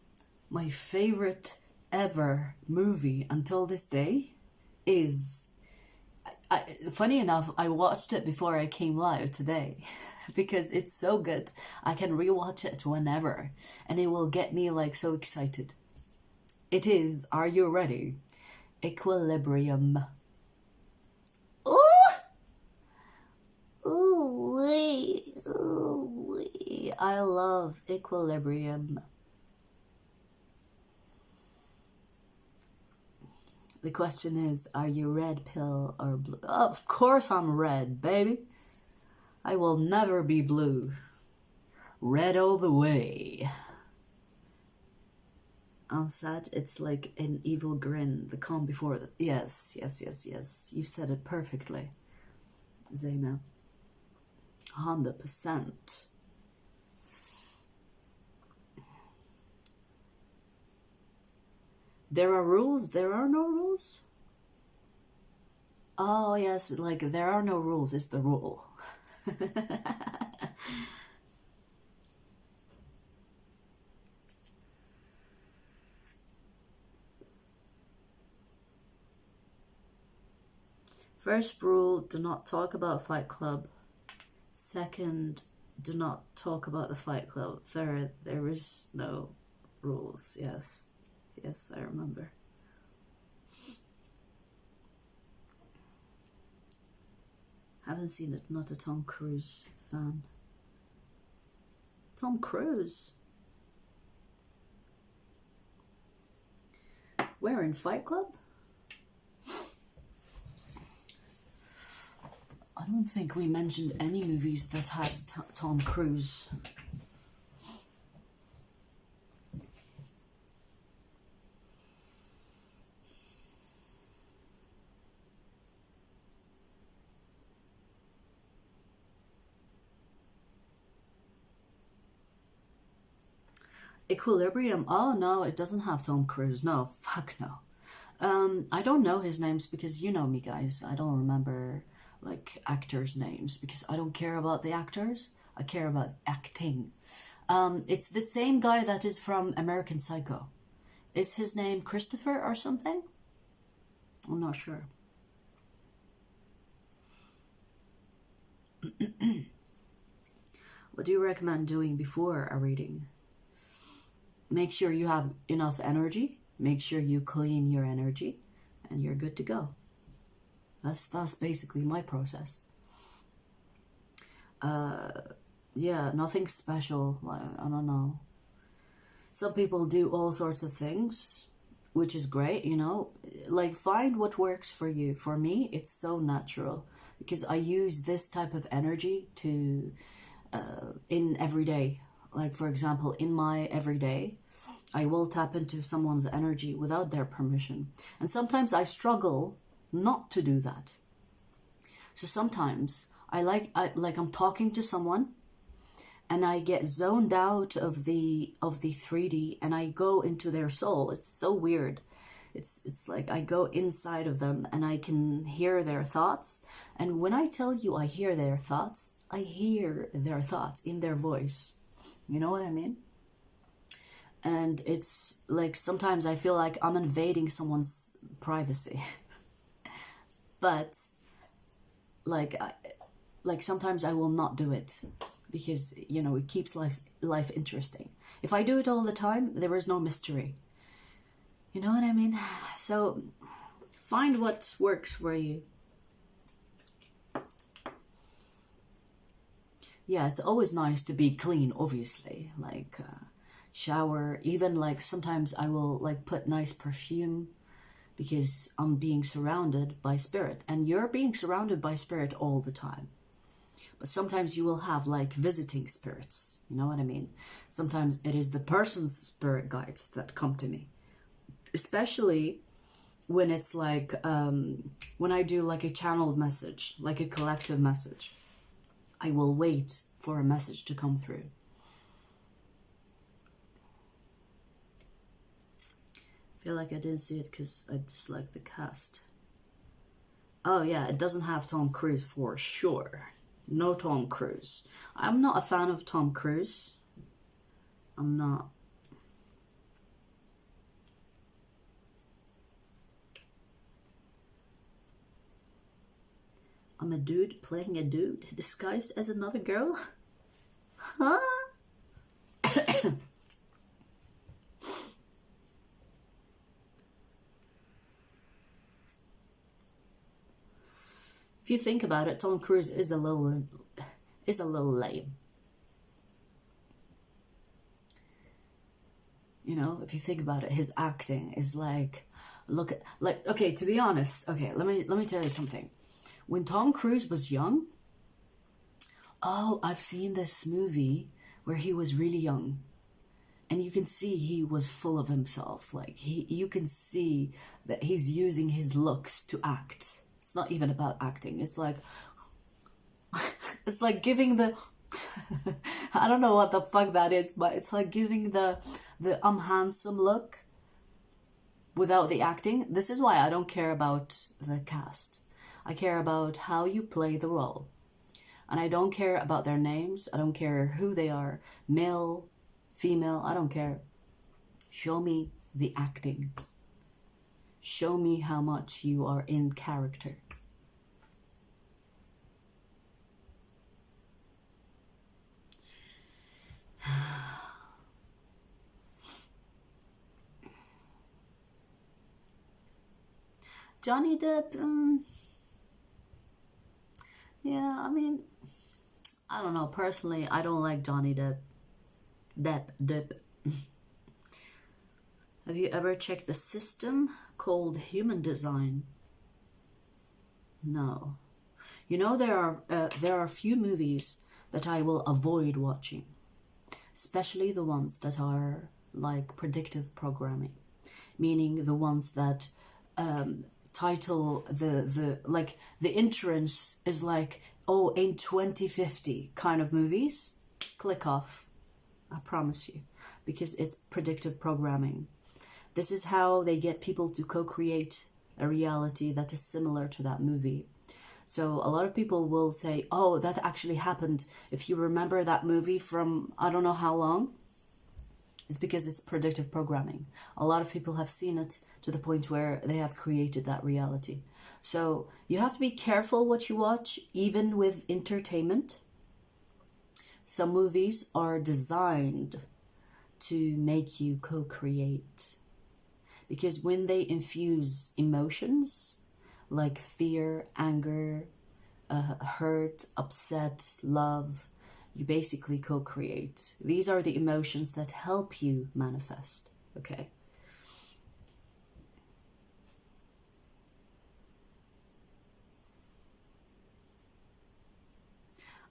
My favorite ever movie until this day is... funny enough, I watched it before I came live today. Because it's so good. I can rewatch it whenever. And it will get me like so excited. It is, are you ready? Equilibrium. Ooh! Ooh wee. Ooh wee. I love Equilibrium. The question is, are you red pill or blue? Oh, of course I'm red, baby. I will never be blue. Red all the way. I'm sad. It's like an evil grin. The calm before the... Yes. You've said it perfectly, Zaina. 100%. There are rules. There are no rules. Oh yes, like there are no rules is the rule. First rule, do not talk about Fight Club. Second, do not talk about the Fight Club. Third, there is no rules. Yes, I remember. Haven't seen it, not a Tom Cruise fan. Tom Cruise? Where, in Fight Club? I don't think we mentioned any movies that has Tom Cruise. Equilibrium. Oh no, it doesn't have Tom Cruise. No, fuck no. I don't know his names because you know me, guys. I don't remember like actors' names because I don't care about the actors. I care about acting. It's the same guy that is from American Psycho. Is his name Christopher or something? I'm not sure. What do you recommend doing before a reading? Make sure you have enough energy. Make sure you clean your energy and you're good to go. That's basically my process. Yeah, nothing special. I don't know. Some people do all sorts of things, which is great, you know. Like, find what works for you. For me, it's so natural because I use this type of energy to in everyday. Like, for example, in my everyday, I will tap into someone's energy without their permission. And sometimes I struggle not to do that. So sometimes I'm talking to someone and I get zoned out of the 3D and I go into their soul. It's so weird. It's like I go inside of them and I can hear their thoughts. And when I tell you I hear their thoughts in their voice. You know what I mean? And it's like sometimes I feel like I'm invading someone's privacy. But like sometimes I will not do it because, you know, it keeps life interesting. If I do it all the time, there is no mystery. You know what I mean? So find what works for you. Yeah, it's always nice to be clean, obviously. Like shower, even like sometimes I will like put nice perfume because I'm being surrounded by spirit, and you're being surrounded by spirit all the time. But sometimes you will have like visiting spirits, you know what I mean? Sometimes it is the person's spirit guides that come to me, especially when it's like when I do like a channeled message, like a collective message. I will wait for a message to come through. I feel like I didn't see it because I dislike the cast. Oh yeah, it doesn't have Tom Cruise for sure. No Tom Cruise. I'm not a fan of Tom Cruise. I'm not. I'm a dude playing a dude disguised as another girl? Huh? If you think about it, Tom Cruise is a little lame. You know, if you think about it, his acting is like, okay, to be honest, okay, let me tell you something. When Tom Cruise was young, oh, I've seen this movie where he was really young, and you can see he was full of himself. Like you can see that he's using his looks to act. It's not even about acting. It's like giving the I don't know what the fuck that is, but it's like giving the I'm handsome look without the acting. This is why I don't care about the cast. I care about how you play the role. And I don't care about their names. I don't care who they are. Male, female, I don't care. Show me the acting. Show me how much you are in character. Johnny Depp, yeah, I mean, I don't know. Personally, I don't like Johnny Depp. Depp. Have you ever checked the system called human design? No. You know, there are a few movies that I will avoid watching, especially the ones that are like predictive programming, meaning the ones that title the entrance is like, oh, in 2050 kind of movies. Click off. I promise you, because it's predictive programming. This is how they get people to co-create a reality that is similar to that movie. So a lot of people will say, oh, that actually happened. If you remember that movie from I don't know how long, it's because it's predictive programming. A lot of people have seen it to the point where they have created that reality. So you have to be careful what you watch, even with entertainment. Some movies are designed to make you co-create. Because when they infuse emotions like fear, anger, hurt, upset, love, you basically co-create. These are the emotions that help you manifest, okay?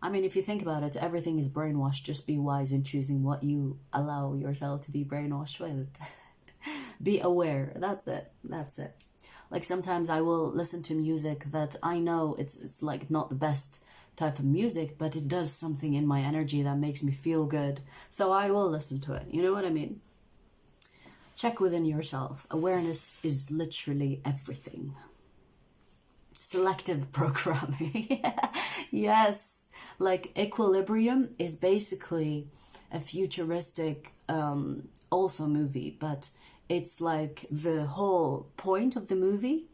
I mean, if you think about it, everything is brainwashed. Just be wise in choosing what you allow yourself to be brainwashed with. Be aware. That's it. That's it. Like sometimes I will listen to music that I know it's like not the best type of music, but it does something in my energy that makes me feel good. So I will listen to it. You know what I mean? Check within yourself. Awareness is literally everything. Selective programming. Yes. Like equilibrium is basically a futuristic also movie, but it's like the whole point of the movie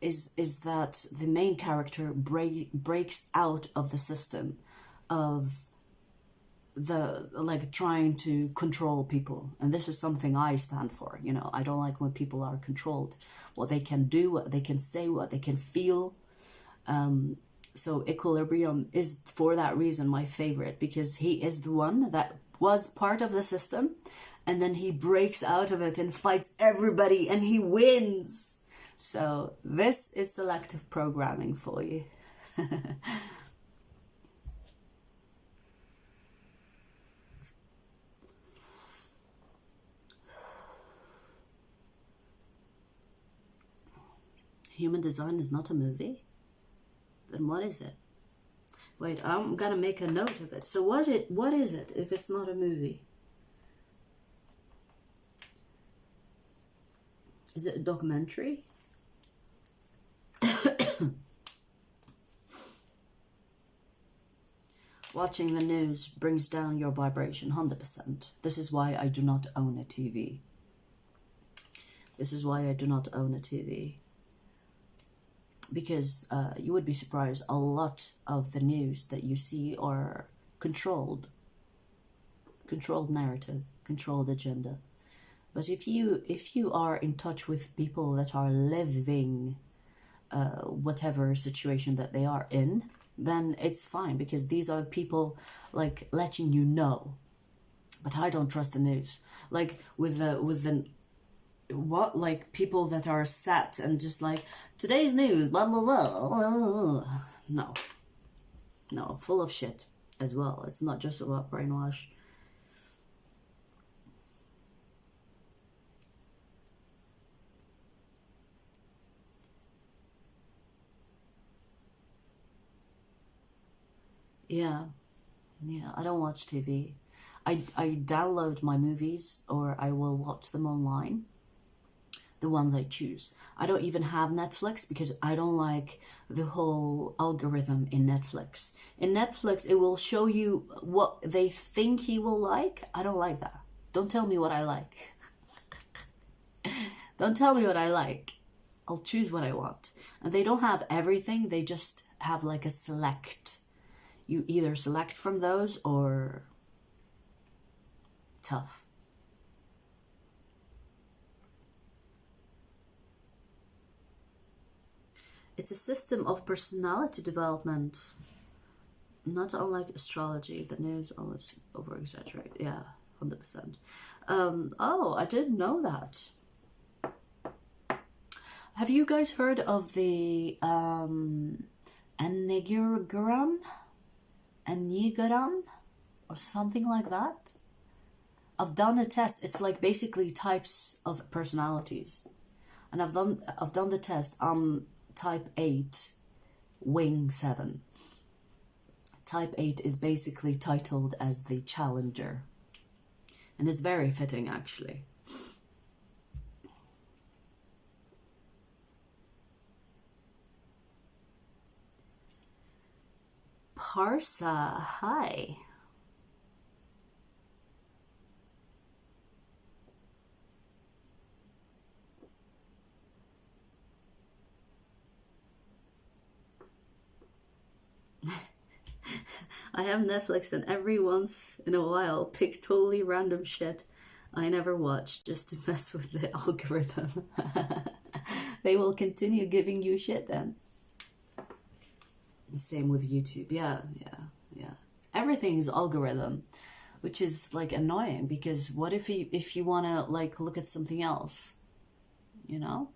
is that the main character breaks out of the system of the like trying to control people. And this is something I stand for. You know, I don't like when people are controlled, what they can do, what they can say, what they can feel. So Equilibrium is for that reason my favorite, because he is the one that was part of the system, and then he breaks out of it and fights everybody and he wins. So this is selective programming for you. Human Design is not a movie? Then what is it? Wait, I'm gonna make a note of it. So what is it if it's not a movie? Is it a documentary? Watching the news brings down your vibration 100%. This is why I do not own a TV. This is why I do not own a TV. Because you would be surprised, a lot of the news that you see are controlled narrative, controlled agenda. But if you are in touch with people that are living whatever situation that they are in, then it's fine, because these are people like letting you know. But I don't trust the news. Like with the what, like people that are sat and just like today's news, blah blah blah. No, full of shit as well. It's not just about brainwash. Yeah, I don't watch TV. I download my movies, or I will watch them online. The ones I choose. I don't even have Netflix because I don't like the whole algorithm in Netflix. In Netflix, it will show you what they think you will like. I don't like that. Don't tell me what I like. Don't tell me what I like. I'll choose what I want. And they don't have everything. They just have like a select. You either select from those or tough. It's a system of personality development, not unlike astrology. The news always over-exaggerate. Yeah, 100%. Oh, I didn't know that. Have you guys heard of the Enneagram? Or something like that? I've done a test. It's like basically types of personalities. And I've done the test. Type 8, wing 7. Type 8 is basically titled as the challenger. And it's very fitting, actually. Parsa, hi. I have Netflix, and every once in a while pick totally random shit I never watch just to mess with the algorithm. They will continue giving you shit then. Same with YouTube. Yeah. Everything is algorithm, which is like annoying, because what if you want to like look at something else, you know?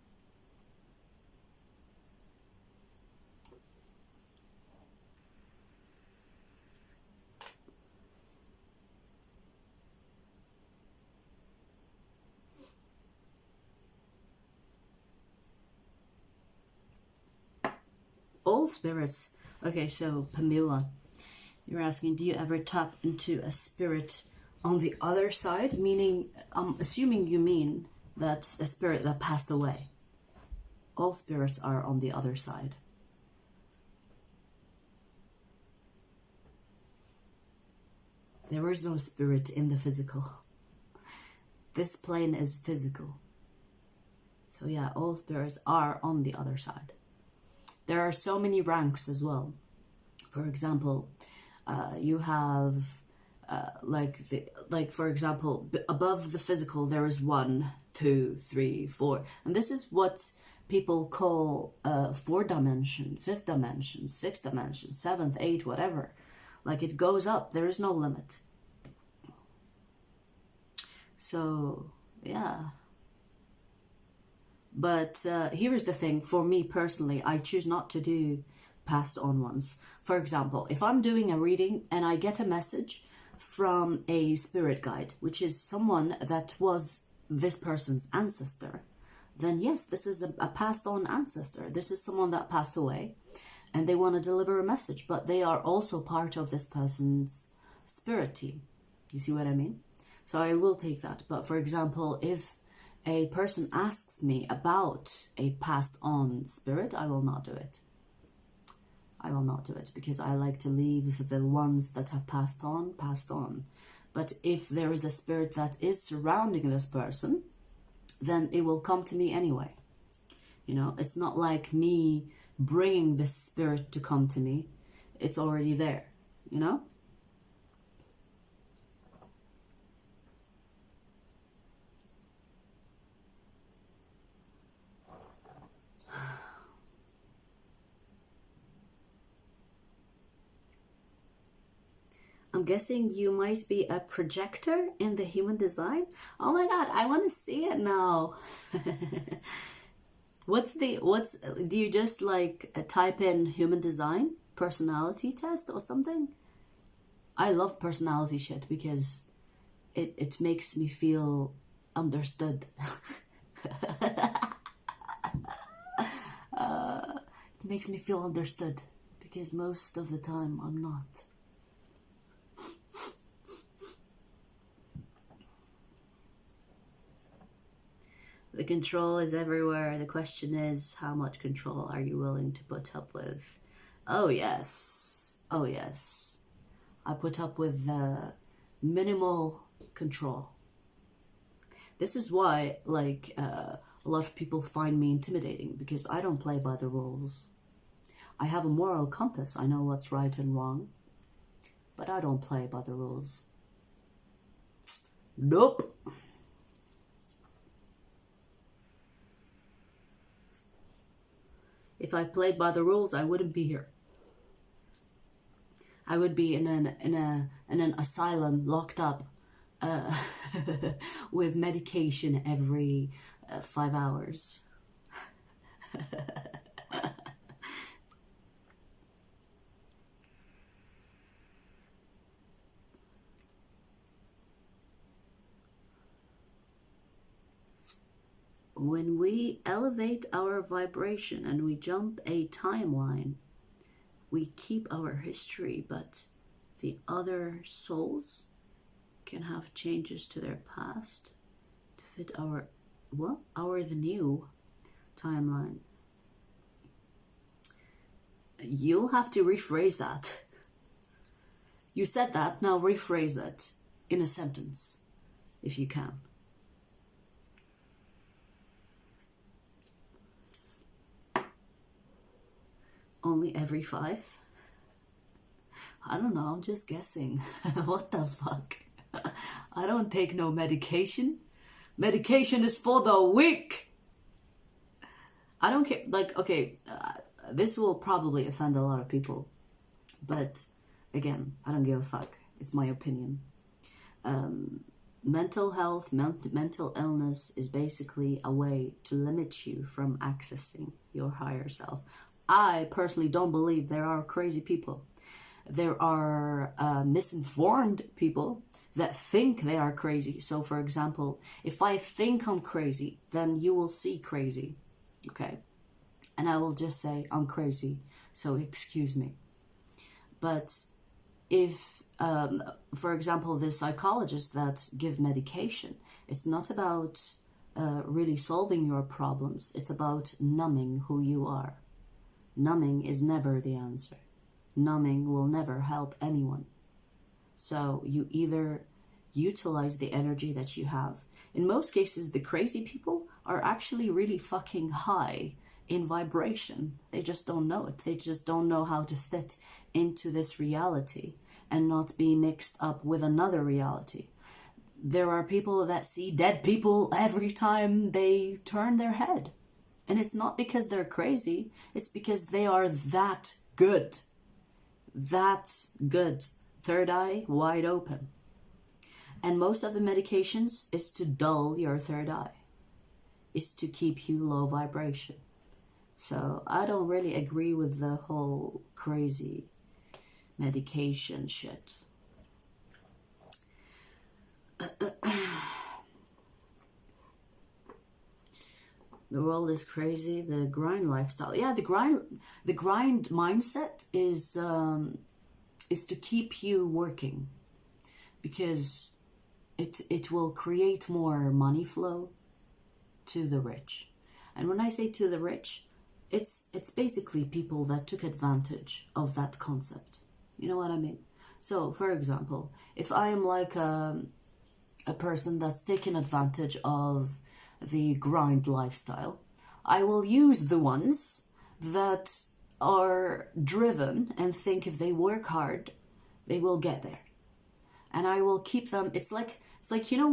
All spirits. Okay, so Pamela, you're asking, do you ever tap into a spirit on the other side? Meaning, I'm assuming you mean that a spirit that passed away. All spirits are on the other side. There is no spirit in the physical. This plane is physical. So yeah, all spirits are on the other side. There are so many ranks as well. For example, you have like for example, above the physical there is 1, 2, 3, 4, and this is what people call 4th dimension, 5th dimension, 6th dimension, 7th, 8th, whatever. Like it goes up. There is no limit. So yeah. But here is the thing. For me personally, I choose not to do passed on ones. For example, if I'm doing a reading and I get a message from a spirit guide, which is someone that was this person's ancestor, then yes, this is a passed on ancestor. This is someone that passed away and they want to deliver a message, but they are also part of this person's spirit team. You see what I mean? So I will take that. But for example, if a person asks me about a passed on spirit, I will not do it. I will not do it because I like to leave the ones that have passed on, passed on. But if there is a spirit that is surrounding this person, then it will come to me anyway. You know, it's not like me bringing this spirit to come to me. It's already there, you know? I'm guessing you might be a projector in the human design. Oh my god, I want to see it now. Do you just like type in human design personality test or something? I love personality shit because it makes me feel understood. It makes me feel understood because most of the time I'm not. The control is everywhere. The question is, how much control are you willing to put up with? Oh, yes. Oh, yes. I put up with minimal control. This is why, like, a lot of people find me intimidating because I don't play by the rules. I have a moral compass. I know what's right and wrong, but I don't play by the rules. Nope. If I played by the rules, I wouldn't be here. I would be in an asylum, locked up, with medication every 5 hours. When we elevate our vibration and we jump a timeline, we keep our history, but the other souls can have changes to their past to fit the new timeline. You'll have to rephrase that. You said that, now rephrase it in a sentence, if you can. Only every 5? I don't know, I'm just guessing. What the fuck? I don't take no medication. Medication is for the weak. I don't care. Like, okay, this will probably offend a lot of people. But, again, I don't give a fuck. It's my opinion. Mental health, mental illness is basically a way to limit you from accessing your higher self. I personally don't believe there are crazy people. There are misinformed people that think they are crazy. So, for example, if I think I'm crazy, then you will see crazy, okay? And I will just say, I'm crazy, so excuse me. But if, for example, the psychologists that give medication, it's not about really solving your problems. It's about numbing who you are. Numbing is never the answer. Numbing will never help anyone. So you either utilize the energy that you have. In most cases, the crazy people are actually really fucking high in vibration. They just don't know it. They just don't know how to fit into this reality and not be mixed up with another reality. There are people that see dead people every time they turn their head. And it's not because they're crazy. It's because they are that good. That good. Third eye wide open. And most of the medications is to dull your third eye. Is to keep you low vibration. So I don't really agree with the whole crazy medication shit. The world is crazy. The grind lifestyle. Yeah, the grind mindset is to keep you working, because it will create more money flow to the rich. And when I say to the rich, it's basically people that took advantage of that concept. You know what I mean? So, for example, if I am like a person that's taken advantage of the grind lifestyle, I will use the ones that are driven and think if they work hard, they will get there. And I will keep them. It's like you know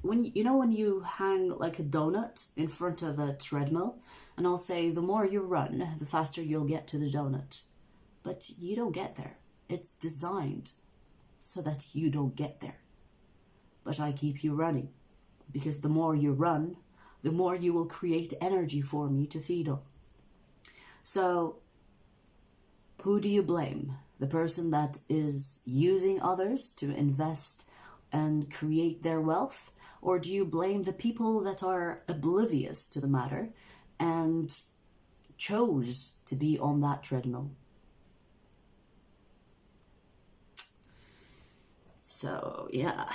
when you hang like a donut in front of a treadmill, and I'll say the more you run, the faster you'll get to the donut. But you don't get there. It's designed so that you don't get there. But I keep you running, because the more you run, the more you will create energy for me to feed on. So, who do you blame? The person that is using others to invest and create their wealth? Or do you blame the people that are oblivious to the matter and chose to be on that treadmill? So, yeah.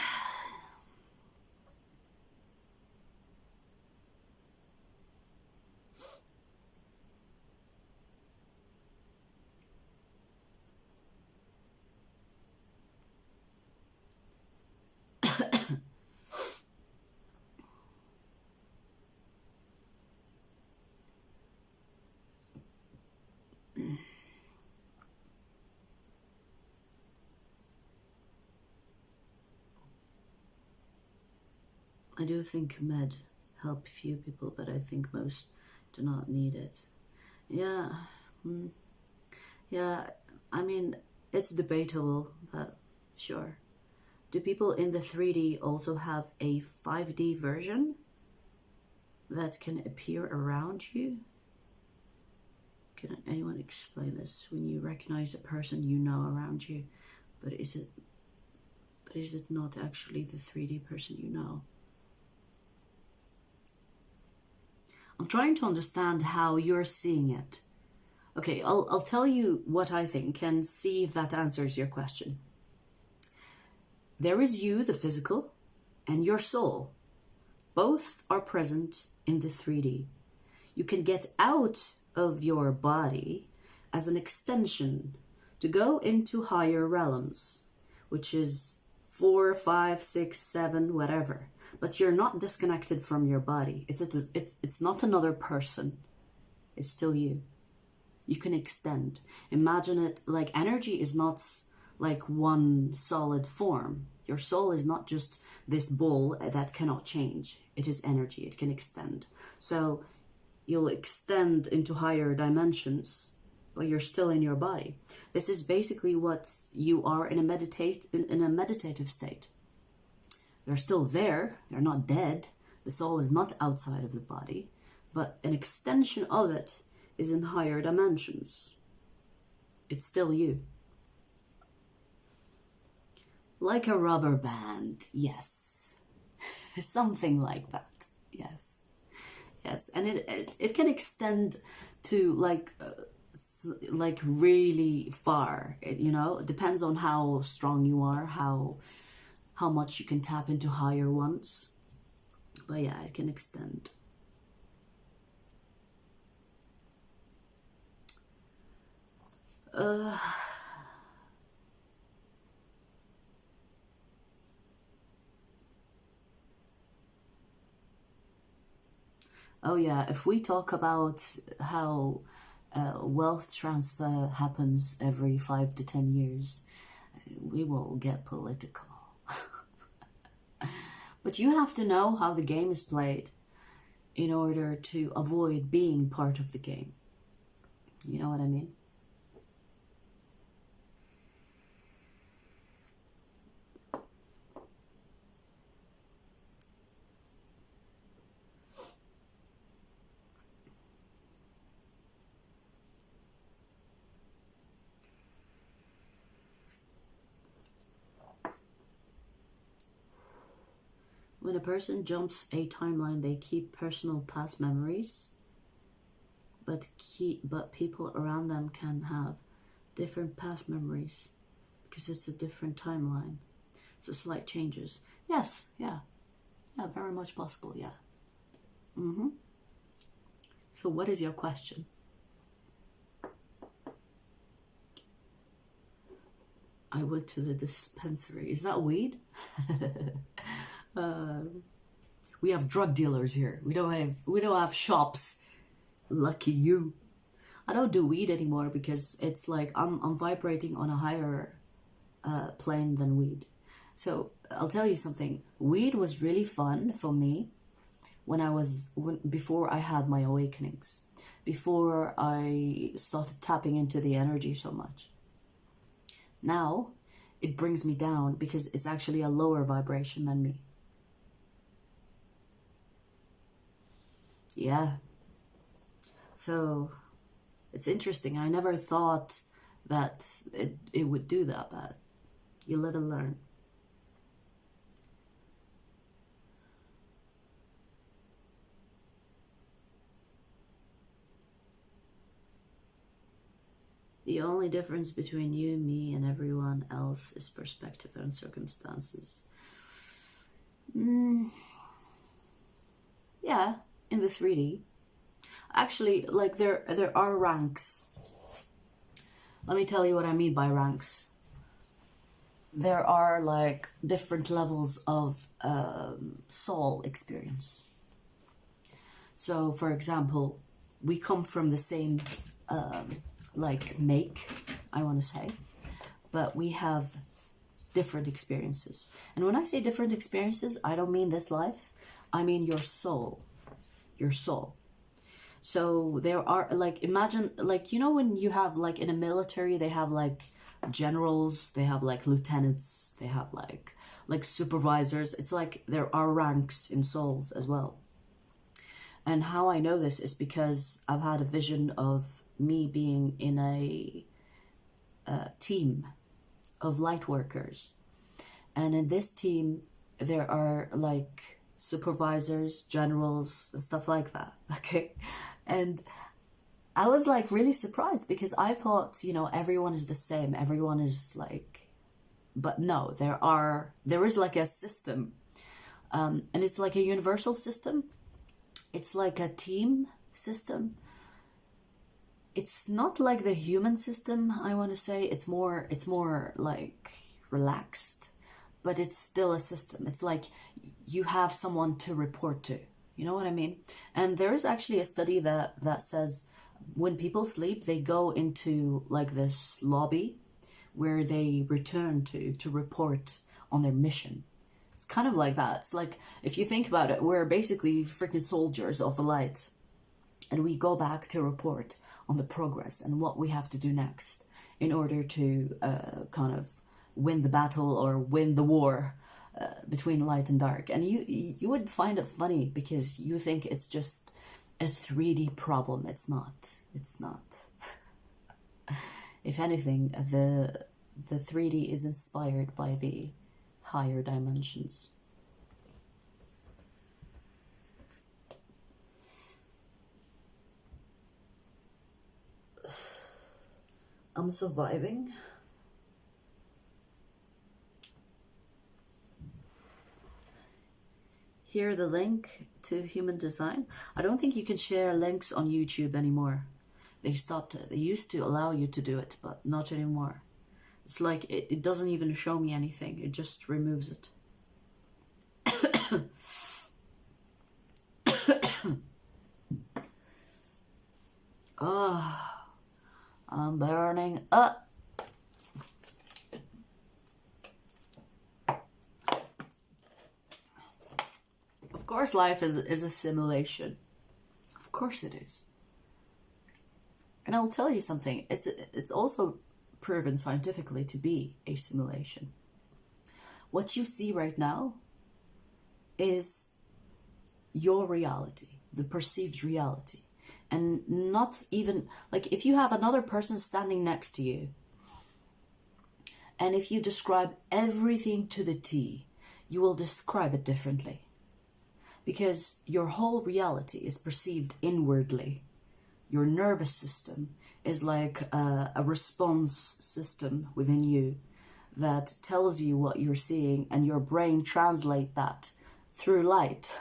I do think med help few people, but I think most do not need it. Yeah. Yeah, I mean, it's debatable, but sure. Do people in the 3D also have a 5D version that can appear around you? Can anyone explain this? When you recognize a person you know around you, but is it not actually the 3D person you know? I'm trying to understand how you're seeing it. Okay, I'll tell you what I think and see if that answers your question. There is you, the physical, and your soul. Both are present in the 3D. You can get out of your body as an extension to go into higher realms, which is 4, 5, 6, 7, whatever. But you're not disconnected from your body. It's not another person. It's still you. You can extend. Imagine it like energy is not like one solid form. Your soul is not just this ball that cannot change. It is energy. It can extend. So you'll extend into higher dimensions, but you're still in your body. This is basically what you are in a meditative state. They're still there. They're not dead. The soul is not outside of the body, but an extension of it is in higher dimensions. It's still you. Like a rubber band, yes. Something like that, yes. Yes, and it can extend to like really far. It depends on how strong you are, how much you can tap into higher ones. But yeah, it can extend. Oh yeah, if we talk about how wealth transfer happens every 5 to 10 years, we will get political. But you have to know how the game is played in order to avoid being part of the game. You know what I mean? When a person jumps a timeline, they keep personal past memories, but people around them can have different past memories because it's a different timeline. So slight changes. Yes, yeah, very much possible. Yeah. So what is your question? I went to the dispensary. Is that weed? We have drug dealers here. We don't have shops. Lucky you. I don't do weed anymore because it's like I'm vibrating on a higher plane than weed. So I'll tell you something. Weed was really fun for me before I had my awakenings, before I started tapping into the energy so much. Now it brings me down because it's actually a lower vibration than me. Yeah. So it's interesting. I never thought that it would do that bad. You live and learn. The only difference between you, me, and everyone else is perspective and circumstances. Yeah, in the 3D. Actually, like there are ranks. Let me tell you what I mean by ranks. There are like different levels of soul experience. So, for example, we come from the same like make, I want to say, but we have different experiences. And when I say different experiences, I don't mean this life. I mean your soul. Your soul. So there are like, imagine like, you know, when you have like in a military, they have like generals, they have like lieutenants, they have like supervisors. It's like there are ranks in souls as well. And how I know this is because I've had a vision of me being in a team of light workers. And in this team, there are like supervisors, generals, and stuff like that. Okay. And I was like really surprised because I thought, you know, everyone is the same. Everyone is like, but no, there is like a system. And it's like a universal system. It's like a team system. It's not like the human system, I want to say. It's more like relaxed, but it's still a system. It's like you have someone to report to. You know what I mean? And there is actually a study that says when people sleep, they go into like this lobby where they return to report on their mission. It's kind of like that. It's like, if you think about it, we're basically freaking soldiers of the light. And we go back to report on the progress and what we have to do next in order to kind of win the battle or win the war between light and dark. And you would find it funny because you think it's just a 3D problem. It's not. It's not. If anything, the 3D is inspired by the higher dimensions. I'm surviving. Here the link to human design. I don't think you can share links on YouTube anymore. They stopped it. They used to allow you to do it, but not anymore. It's like it doesn't even show me anything. It just removes it. Oh, I'm burning up. Of course life is a simulation. Of course it is. And I'll tell you something, it's also proven scientifically to be a simulation. What you see right now is your reality, the perceived reality. And not even, like, if you have another person standing next to you, and if you describe everything to the T, you will describe it differently. Because your whole reality is perceived inwardly. Your nervous system is like a response system within you that tells you what you're seeing, and your brain translates that through light.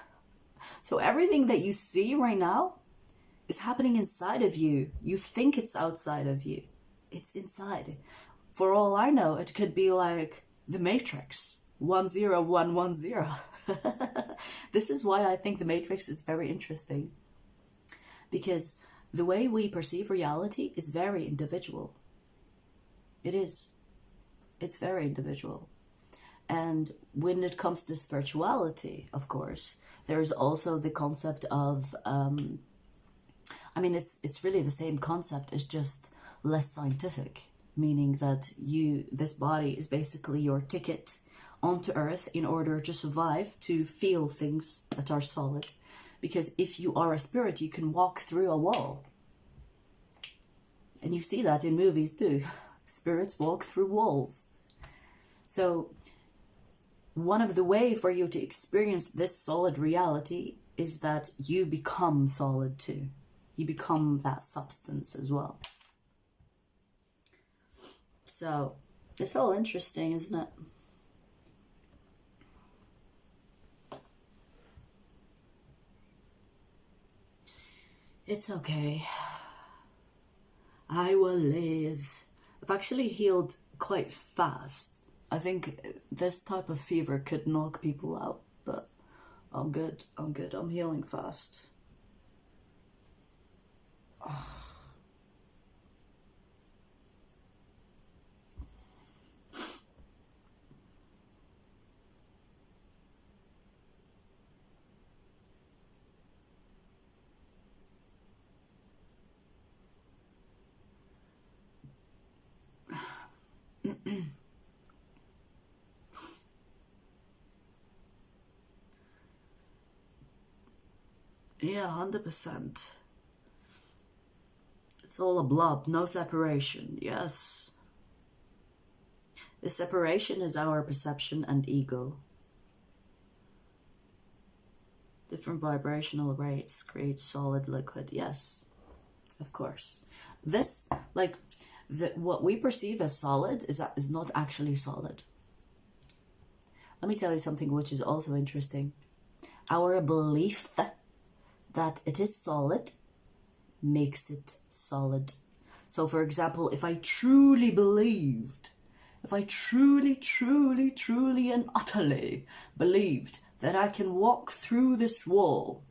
So everything that you see right now is happening inside of you. You think it's outside of you. It's inside. For all I know, it could be like the Matrix, 10110. This is why I think the Matrix is very interesting. Because the way we perceive reality is very individual. It is. It's very individual. And when it comes to spirituality, of course, there is also the concept of, I mean, it's really the same concept, it's just less scientific, meaning that this body is basically your ticket onto Earth in order to survive, to feel things that are solid. Because if you are a spirit, you can walk through a wall. And you see that in movies too. Spirits walk through walls. So one of the ways for you to experience this solid reality is that you become solid too. You become that substance as well. So it's all interesting, isn't it? It's okay. I will live. I've actually healed quite fast. I think this type of fever could knock people out, but I'm good. I'm good. I'm healing fast. Oh. Yeah, 100%. It's all a blob, no separation, yes. The separation is our perception and ego. Different vibrational rates create solid liquid, yes, of course. This, like, what we perceive as solid is not actually solid. Let me tell you something which is also interesting. Our belief that it is solid makes it solid. So for example, if I truly believed, if I truly and utterly believed that I can walk through this wall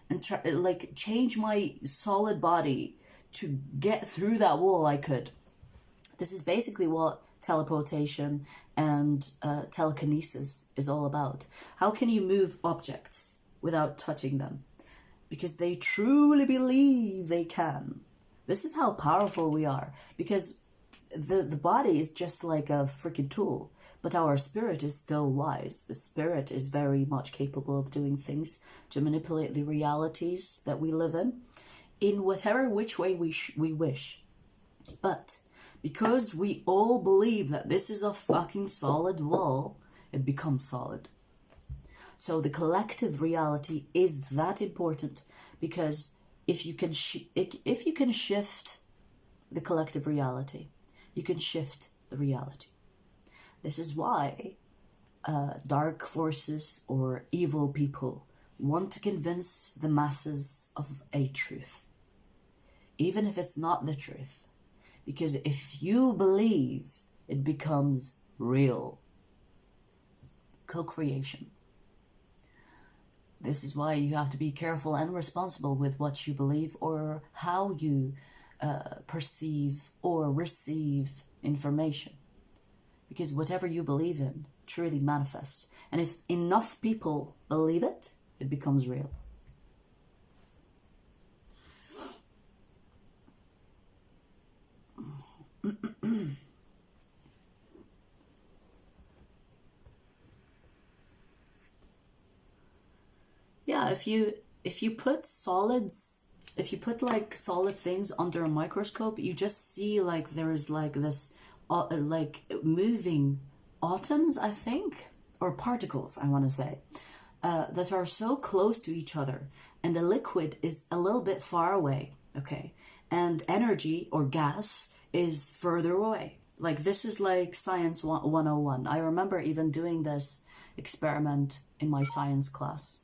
and change my solid body to get through that wall, I could. This is basically what teleportation and telekinesis is all about. How can you move objects without touching them? Because they truly believe they can. This is how powerful we are. Because the body is just like a freaking tool. But our spirit is still wise. The spirit is very much capable of doing things to manipulate the realities that we live in whatever which way we wish. But because we all believe that this is a fucking solid wall, it becomes solid. So the collective reality is that important, because if you can shift the collective reality, you can shift the reality. This is why dark forces or evil people want to convince the masses of a truth, even if it's not the truth. Because if you believe, it becomes real. Co-creation. This is why you have to be careful and responsible with what you believe or how you perceive or receive information. Because whatever you believe in truly manifests. And if enough people believe it, it becomes real. Yeah, if you put solids, if you put like solid things under a microscope, you just see like there is like this like moving atoms, I think, or particles, I want to say, that are so close to each other, and the liquid is a little bit far away, okay, and energy or gas is further away. Like this is like science 101. I remember even doing this experiment in my science class.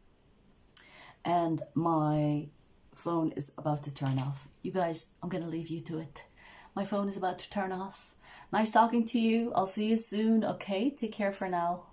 And my phone is about to turn off. You guys, I'm gonna leave you to it. My phone is about to turn off. Nice talking to you. I'll see you soon, okay? Take care for now.